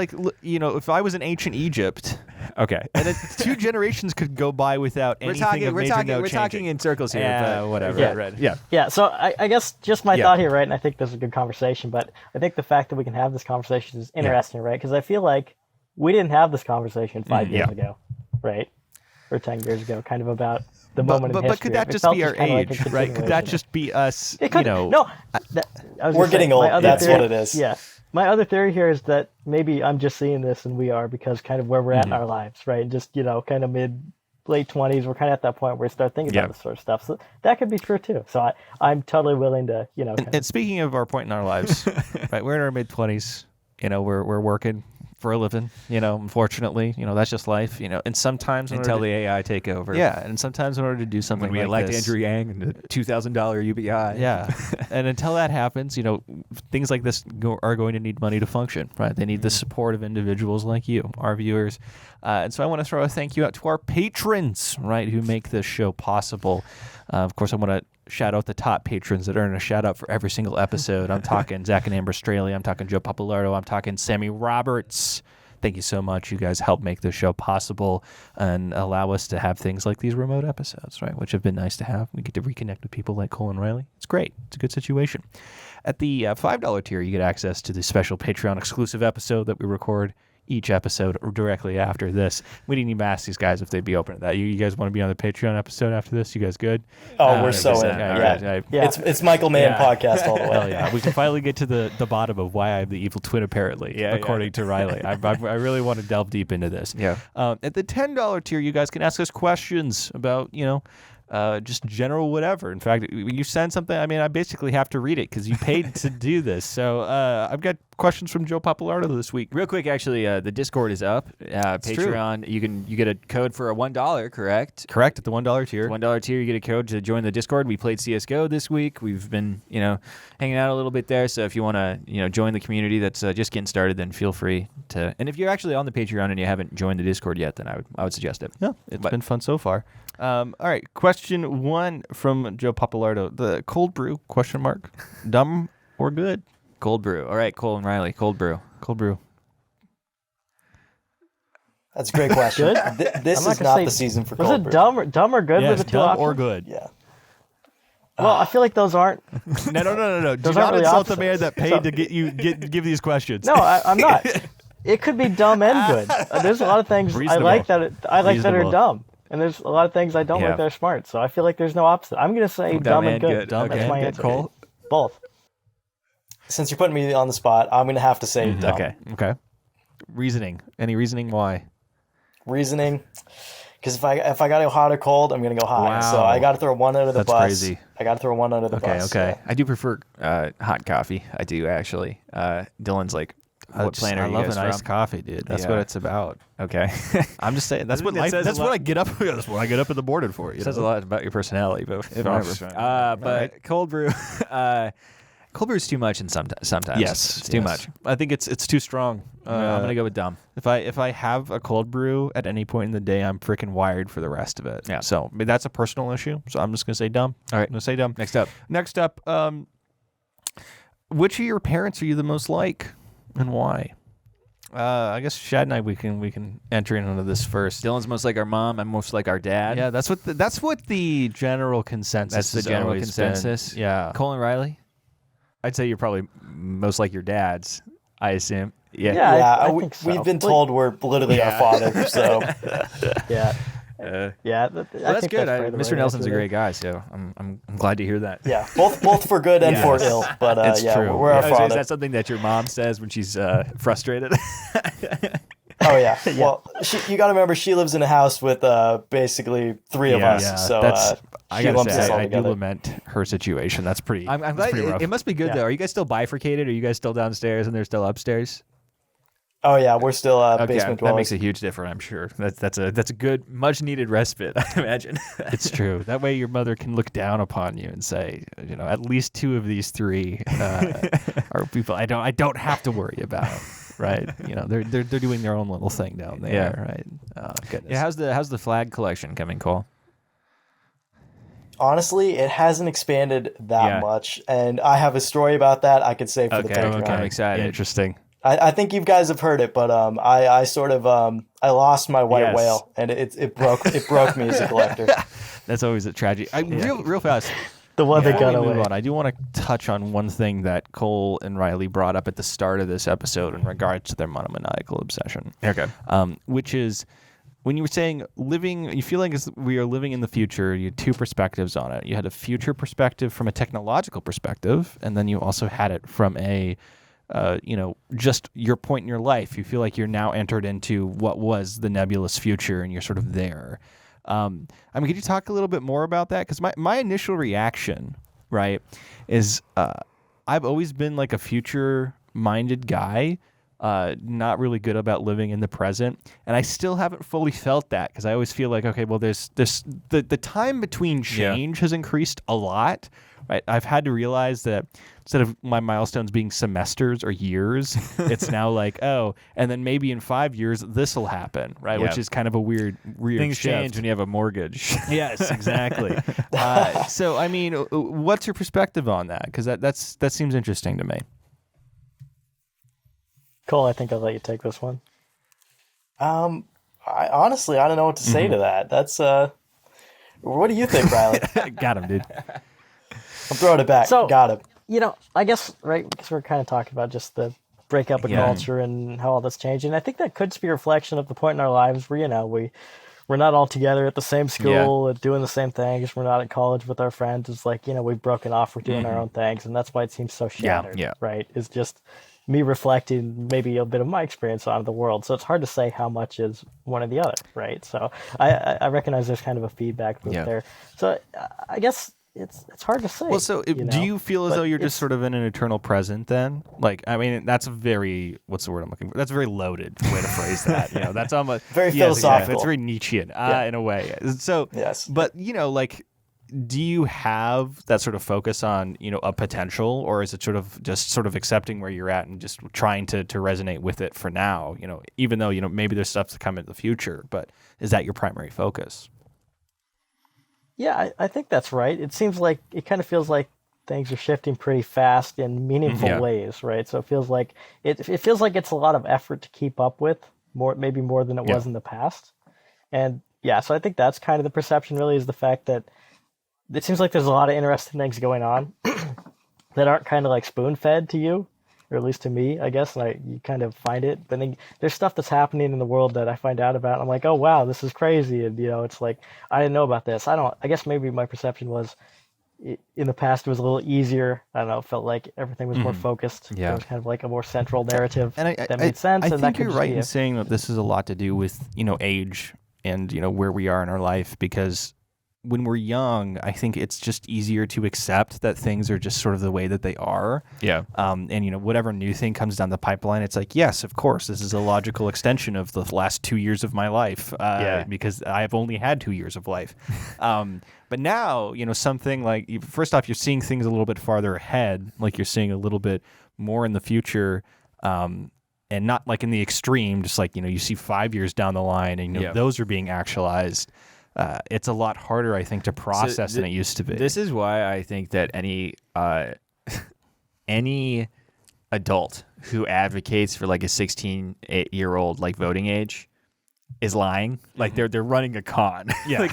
if I was in ancient Egypt, okay, and then 2 generations could go by without anything we're talking in circles here. Whatever. Yeah. So I guess just my thought here, right? And I think this is a good conversation, but I think the fact that we can have this conversation is interesting, right? Because I feel like we didn't have this conversation 5 years ago, right? Or 10 years ago, kind of about the moment in history. But could that just be our age, right? Could that just be us, No. We're getting old. That's what it is. Yeah. My other theory here is that maybe I'm just seeing this and we are, because kind of where we're at in our lives, right? Just, kind of late 20s, we're kind of at that point where we start thinking about this sort of stuff. So that could be true too. So I'm totally willing to, And speaking of our point in our lives, right, we're in our mid-20s, we're working for a living, unfortunately. That's just life, And sometimes until the AI take over. Yeah, and sometimes in order to do something when we like elect this, Andrew Yang and the $2,000 UBI. Yeah. And until that happens, things like this are going to need money to function, right? They need the support of individuals like you, our viewers. And so I want to throw a thank you out to our patrons, right, who make this show possible. Of course, I want to shout out the top patrons that earn a shout out for every single episode. I'm talking Zach and Amber Strehle. I'm talking Joe Papalardo. I'm talking Sammy Roberts. Thank you so much. You guys help make this show possible and allow us to have things like these remote episodes, right? Which have been nice to have. We get to reconnect with people like Cole and Riley. It's great. It's a good situation. At the $5 tier, you get access to the special Patreon exclusive episode that we record each episode directly after this. We didn't even ask these guys if they'd be open to that. You guys want to be on the Patreon episode after this? You guys good? Oh, we're so in. Yeah. It's Michael Mann podcast all the way. Hell yeah. We can finally get to the bottom of why I'm the evil twin, apparently, according to Riley. I really want to delve deep into this. Yeah. At the $10 tier, you guys can ask us questions about, just general whatever. In fact, you send something, I basically have to read it because you paid to do this. So I've got questions from Joe Papalardo this week. Real quick, actually, the Discord is up. Patreon, you get a code for a $1, correct? Correct, at the $1 tier. $1 tier, you get a code to join the Discord. We played CSGO this week. We've been, hanging out a little bit there. So if you want to, join the community that's just getting started, then feel free to. And if you're actually on the Patreon and you haven't joined the Discord yet, then I would suggest it. Yeah, it's been fun so far. All right, question 1 from Joe Papalardo. The cold brew, ? Dumb or good? Cold brew. All right, Cole and Riley, cold brew. Cold brew. That's a great question. This is not the season for cold brew. Was it dumb or good? Yes, with the two dumb options? or good. Yeah. Well, I feel like those aren't. No. Do Those not aren't really insult the options. man that paid to give these questions. No, I'm not. It could be dumb and good. There's a lot of things I like that are dumb, and there's a lot of things I don't like that are smart. So I feel like there's no opposite. I'm gonna say dumb and good. Dumb That's and my good. answer. Cole? Both. Since you're putting me on the spot, I'm going to have to say dumb. Okay. Reasoning. Any reasoning why? Reasoning. Because if I got to go hot or cold, I'm going to go hot. Wow. So I got to throw one under the That's bus. crazy. I got to throw one under the bus. Okay. So. I do prefer hot coffee. I do, actually. Dylan's like, what planet are you love guys an iced from? coffee, dude. That's what it's about. Okay. I'm just saying. That's what life. That's what I get up. That's what I get up in the morning for. It says a lot about your personality, but whatever. But cold brew. Cold brew is too much, and sometimes it's too much. I think it's too strong. I'm gonna go with dumb. If I have a cold brew at any point in the day, I'm freaking wired for the rest of it. Yeah. So that's a personal issue. So I'm just gonna say dumb. All right. I'm gonna say dumb. Next up. Which of your parents are you the most like, and why? I guess Shad and I we can enter into this first. Dylan's most like our mom. I'm most like our dad. Yeah, that's what the general consensus. That's the has general always consensus. been. Yeah. Cole and Riley. I'd say you're probably most like your dads. I assume. Yeah, I think so. We've been told we're literally our father. So yeah. Yeah, that's good. Mr. Nelson's a great guy, so I'm glad to hear that. Yeah, both for good and for ill. But it's true. We're our father. Is that something that your mom says when she's frustrated? Oh yeah. Well, you got to remember she lives in a house with basically 3 of us. Yeah, so I lumps us all I do together. lament her situation. That's pretty. I'm glad pretty rough. it must be good though. Are you guys still bifurcated? Are you guys still downstairs and they're still upstairs? Oh yeah, we're still basement that dwellers. makes a huge difference. I'm sure that's a good, much needed respite. I imagine. It's true. That way, your mother can look down upon you and say, at least 2 of these 3 are people I don't have to worry about. Right? They're doing their own little thing down there. Yeah. Right. Oh goodness. Yeah. How's the flag collection coming, Cole? Honestly, it hasn't expanded that much, and I have a story about that I could say for the Patreon. Okay, I'm excited. Interesting. I think you guys have heard it, but I sort of I lost my white whale, and it broke me as a collector. That's always a tragedy. Real fast. The one that got away. Move on. I do want to touch on one thing that Cole and Riley brought up at the start of this episode in regards to their monomaniacal obsession. Okay. Which is when you were saying you feel like we are living in the future. You had 2 perspectives on it. You had a future perspective from a technological perspective, and then you also had it from a just your point in your life. You feel like you're now entered into what was the nebulous future, and you're sort of there. Could you talk a little bit more about that? Because my initial reaction, right, is I've always been like a future-minded guy, not really good about living in the present, and I still haven't fully felt that because I always feel like, okay, well, there's the time between change has increased a lot, right? I've had to realize that instead of my milestones being semesters or years, it's now like, oh, and then maybe in 5 years this will happen, right? Which is kind of a weird things shift. change when you have a mortgage. Yes, exactly. So, I mean, what's your perspective on that? Because that seems interesting to me. Cole, I think I'll let you take this one. I honestly, I don't know what to say to that. That's what do you think, Riley? Got him, dude. I'm throwing it back. So, Got him. I guess, right, because we're kind of talking about just the breakup of culture and how all that's changing. I think that could be a reflection of the point in our lives where, we're not all together at the same school doing the same things. We're not at college with our friends. It's like, we've broken off. We're doing our own things. And that's why it seems so shattered, right? It's just me reflecting maybe a bit of my experience on the world. So it's hard to say how much is one or the other, right? So I recognize there's kind of a feedback loop there. So I guess it's hard to say. Well, so do you feel as though you're just sort of in an eternal present then? Like, I mean, that's a very, what's the word I'm looking for? That's a very loaded way to phrase that. That's almost very philosophical. Exactly. It's very Nietzschean in a way. So, yes. But, like, do you have that sort of focus on, a potential, or is it sort of accepting where you're at and just trying to resonate with it for now, even though, maybe there's stuff to come in the future, but is that your primary focus? Yeah, I think that's right. It seems like, it kind of feels like things are shifting pretty fast in meaningful ways, right? So it feels like it's a lot of effort to keep up with, maybe more than it was in the past. And so I think that's kind of the perception really, is the fact that it seems like there's a lot of interesting things going on that aren't kind of like spoon-fed to you, or at least to me, I guess. And you kind of find it, but then there's stuff that's happening in the world that I find out about. And I'm like, oh wow, this is crazy, and it's like I didn't know about this. I guess maybe my perception was in the past it was a little easier. I don't know, it felt like everything was more focused. Yeah, it was kind of like a more central narrative, and that made sense. I and think that you're right in saying that this is a lot to do with age and where we are in our life, because when we're young, I think it's just easier to accept that things are just sort of the way that they are. Yeah. And whatever new thing comes down the pipeline, it's like, yes, of course, this is a logical extension of the last 2 years of my life. Because I've only had 2 years of life. But now, something like, first off, you're seeing things a little bit farther ahead, like you're seeing a little bit more in the future. And not like in the extreme, just like, you see 5 years down the line and those are being actualized. It's a lot harder, I think, to process than it used to be. This is why I think that any adult who advocates for like a 16-year-old like voting age is lying. Like they're running a con. Yeah. Like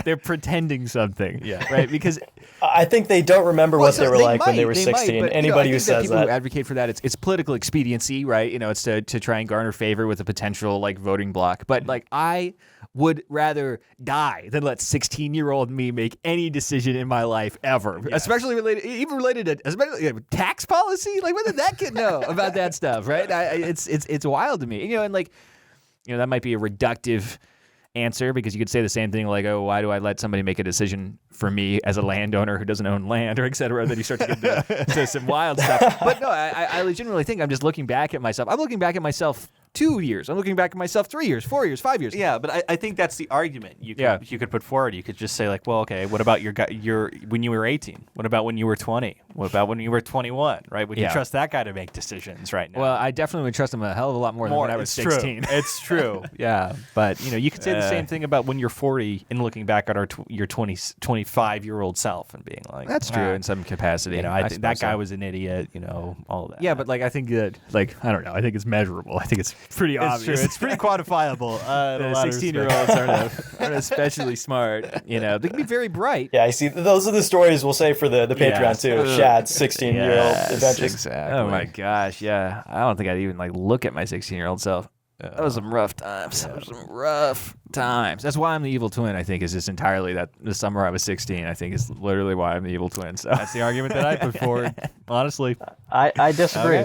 they're pretending something. Yeah. Right. Because I think they don't remember what they were like when they were 16. Might, but, anybody who says people who advocate for that, it's political expediency, right? It's to try and garner favor with a potential like voting bloc. But like I would rather die than let 16-year-old me make any decision in my life ever, especially related to especially tax policy. Like, what did that kid know about that stuff, right? It's wild to me, and like, that might be a reductive answer, because you could say the same thing like, oh, why do I let somebody make a decision for me as a landowner who doesn't own land, or et cetera? Then you start to get to some wild stuff. But no, I legitimately think I'm just looking back at myself. I'm looking back at myself 2 years. I'm looking back at myself 3 years, 4 years, 5 years. Yeah, but I think that's the argument you could put forward. You could just say like, well, okay, what about your when you were 18? What about when you were 20? What about when you were 21? Right? Would you trust that guy to make decisions right now? Well, I definitely would trust him a hell of a lot more than when I was 16. It's true. Yeah, but you could say the same thing about when you're 40 and looking back at your 25-year-old self and being like, that's true in some capacity. I think that guy was an idiot. All of that. Yeah, but like I think that I don't know. I think it's measurable. I think it's pretty obvious. True. It's pretty quantifiable. 16-year-olds aren't especially smart. They can be very bright. Yeah, I see. Those are the stories we'll say for the Patreon too. Shad's 16-year-old adventures. Exactly. Oh my gosh, yeah. I don't think I'd even like look at my 16-year-old self. That was some rough times. That's why I'm the evil twin, I think, is just entirely that the summer I was 16, I think, is literally why I'm the evil twin. So that's the argument that I put forward, honestly. I disagree.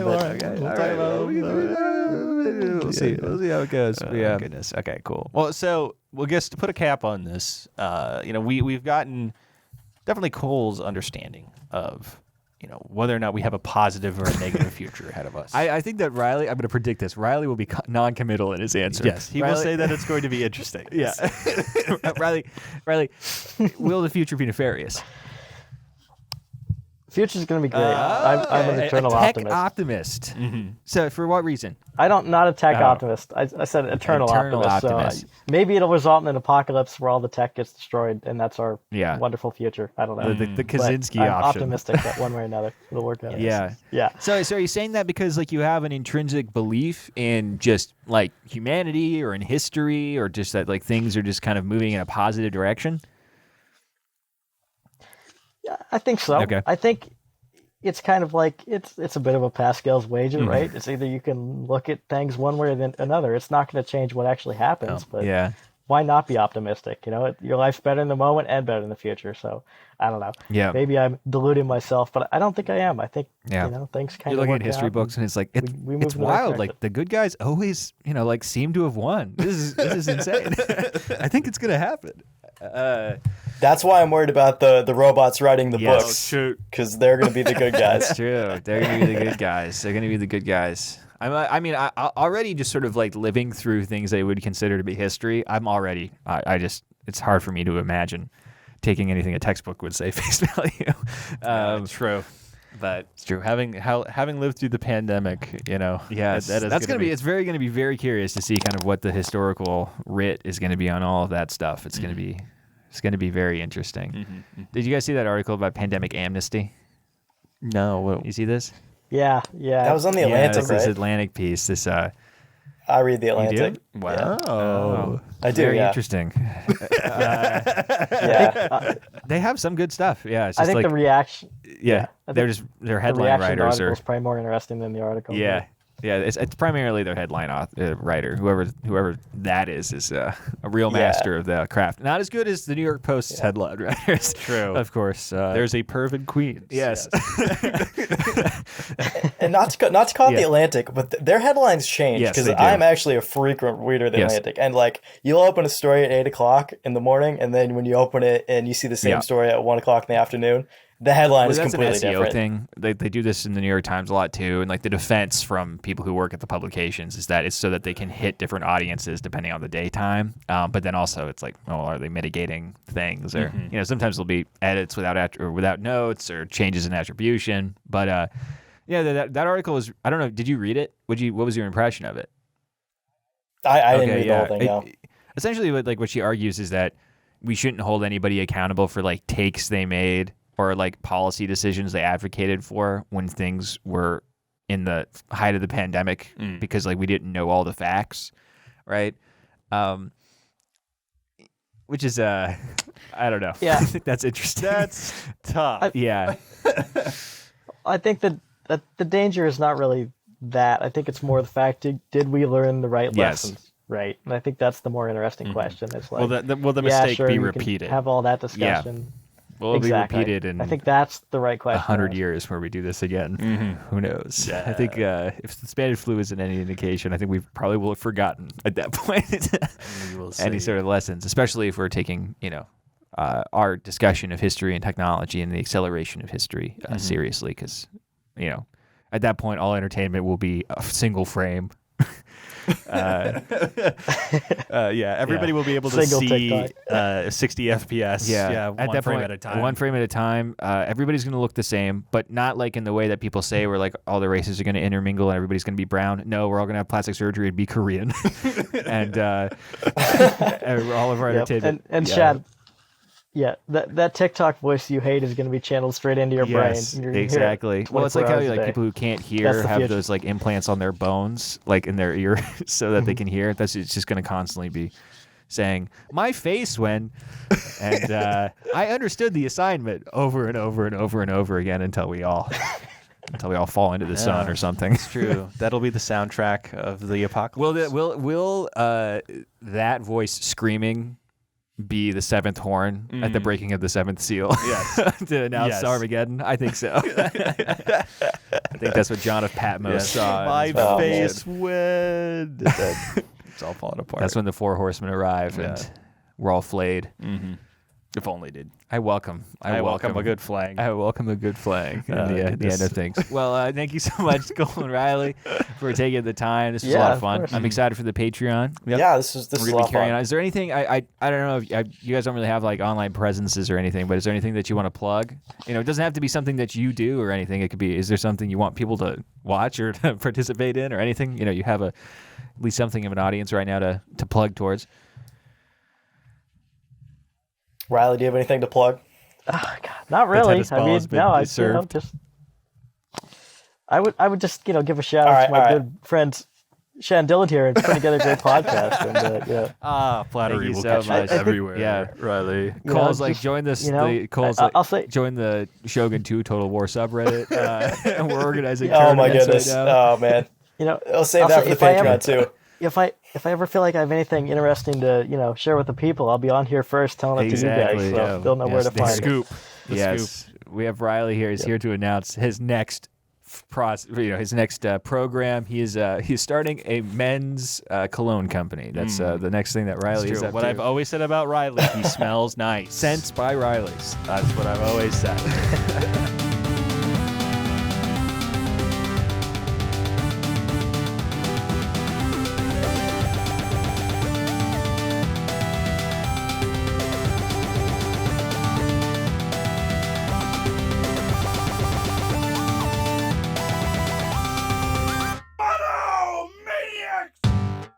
We'll see how it goes. Yeah. Goodness. Okay, cool. Well, so we'll guess to put a cap on this, we've gotten definitely Cole's understanding of, whether or not we have a positive or a negative future ahead of us. I think that Riley, I'm going to predict this. Riley will be non-committal in his answer. Yes, he will say that it's going to be interesting. Yeah. Riley, will the future be nefarious? Future's going to be great. I'm an eternal a tech optimist. optimist. Mm-hmm. So for what reason? Not a tech optimist. I said eternal optimist. So maybe it'll result in an apocalypse where all the tech gets destroyed, and that's our wonderful future. I don't know. The Kaczynski I'm option. optimistic that one way or another it'll work out. Yeah. Yeah. So are you saying that because you have an intrinsic belief in just humanity or in history, or just that things are just kind of moving in a positive direction? Yeah, I think so. Okay. I think it's kind of it's a bit of a Pascal's wager, right? It's either you can look at things one way or another. It's not going to change what actually happens, but why not be optimistic? Your life's better in the moment and better in the future. So I don't know. Yeah. Maybe I'm deluding myself, but I don't think I am. I think things kind of. You're looking at history books, and it's it's wild. The good guys always seem to have won. This is insane. I think it's going to happen. That's why I'm worried about the robots writing the books. Shoot. Because they're going to be the good guys. That's true. They're going to be the good guys. They're going to be the good guys. I already just sort of living through things I would consider to be history. I'm already, it's hard for me to imagine taking anything a textbook would say face value. True. But it's true. Having lived through the pandemic, yes, that's going to be. It's going to be very curious to see kind of what the historical writ is going to be on all of that stuff. It's going to be. It's going to be very interesting. Mm-hmm. Did you guys see that article about pandemic amnesty? No. You see this? Yeah. That was on the Atlantic, this Atlantic piece. This. I read the Atlantic. Wow. Yeah. I do. Very interesting. They have some good stuff. Yeah. It's just I think the reaction. Yeah. They're headline writers. The article is probably more interesting than the article. Yeah. Yeah, it's primarily their headline writer. Whoever that is a real master of the craft. Not as good as the New York Post's headline writers. True, of course. There's a perv in Queens. Yes. And not to call it the Atlantic, but their headlines change because I'm actually a frequent reader of the Atlantic, and you'll open a story at 8:00 in the morning, and then when you open it and you see the same story at 1:00 in the afternoon. The headline is completely that's an SEO different. thing. They do this in the New York Times a lot too, and the defense from people who work at the publications is that it's so that they can hit different audiences depending on the daytime. But then also it's are they mitigating things, or sometimes there'll be edits without notes or changes in attribution. But that article was, I don't know. Did you read it? What was your impression of it? I didn't read the whole thing. No. Essentially, what she argues is that we shouldn't hold anybody accountable for takes they made or policy decisions they advocated for when things were in the height of the pandemic because we didn't know all the facts, right? Which is I don't know. Yeah. I think that's interesting. That's tough. Yeah. I think that the danger is not really that. I think it's more the fact, did we learn the right lessons? Right. And I think that's the more interesting question. It's will the mistake be repeated? Have all that discussion. Yeah. Will it be repeated in I think that's the right question. 100 years where we do this again? Who knows? Yeah. I think if the Spanish flu isn't any indication, I think we probably will have forgotten at that point any sort of lessons, especially if we're taking, our discussion of history and technology and the acceleration of history seriously, because, at that point, all entertainment will be a single frame. Everybody will be able to see 60 FPS. One frame at a time. One frame at a time. Everybody's going to look the same, but not in the way that people say where all the races are going to intermingle and everybody's going to be brown. No, we're all going to have plastic surgery and be Korean. And all of our entertainment. And Shad, that TikTok voice you hate is going to be channeled straight into your brain. Exactly. Well, it's how people who can't hear have those implants on their bones, in their ear, so that they can hear. It's just going to constantly be saying, "My face when," and I understood the assignment over and over and over and over again until we all fall into the sun or something. It's true. That'll be the soundtrack of the apocalypse. Will that voice screaming be the seventh horn at the breaking of the seventh seal? Yes. To announce Armageddon? I think so. I think that's what John of Patmos saw. My face when it's all falling apart. That's when the four horsemen arrive and we're all flayed. If only, dude. I welcome a good flang. I welcome a good flang at the end of things. Well, thank you so much, Colin Riley, for taking the time. This was a lot of fun. I'm excited for the Patreon. Yep. Yeah, this is a lot of fun. Is there anything I don't know if you guys don't really have like online presences or anything, but is there anything that you want to plug? It doesn't have to be something that you do or anything. It could be. Is there something you want people to watch or to participate in or anything? You have at least something of an audience right now to plug towards. Riley, do you have anything to plug? Oh, God, not really. I mean, no, I would just give a shout out to my good friends Shad and Dylan here and putting together a great podcast. And flattery will so catch much. everywhere. Yeah, Riley. Cole's join this. I'll say join the Shogun 2 Total War subreddit. And we're organizing. Oh my goodness! Right now. Oh man! I'll save that for the Patreon too. If I ever feel like I have anything interesting to share with the people, I'll be on here first, telling it to you guys, so they'll know where to find it. The scoop. We have Riley here. He's here to announce his next program. He's starting a men's cologne company. That's the next thing that Riley is up What to. I've always said about Riley, he smells nice. Scents by Riley's. That's what I've always said.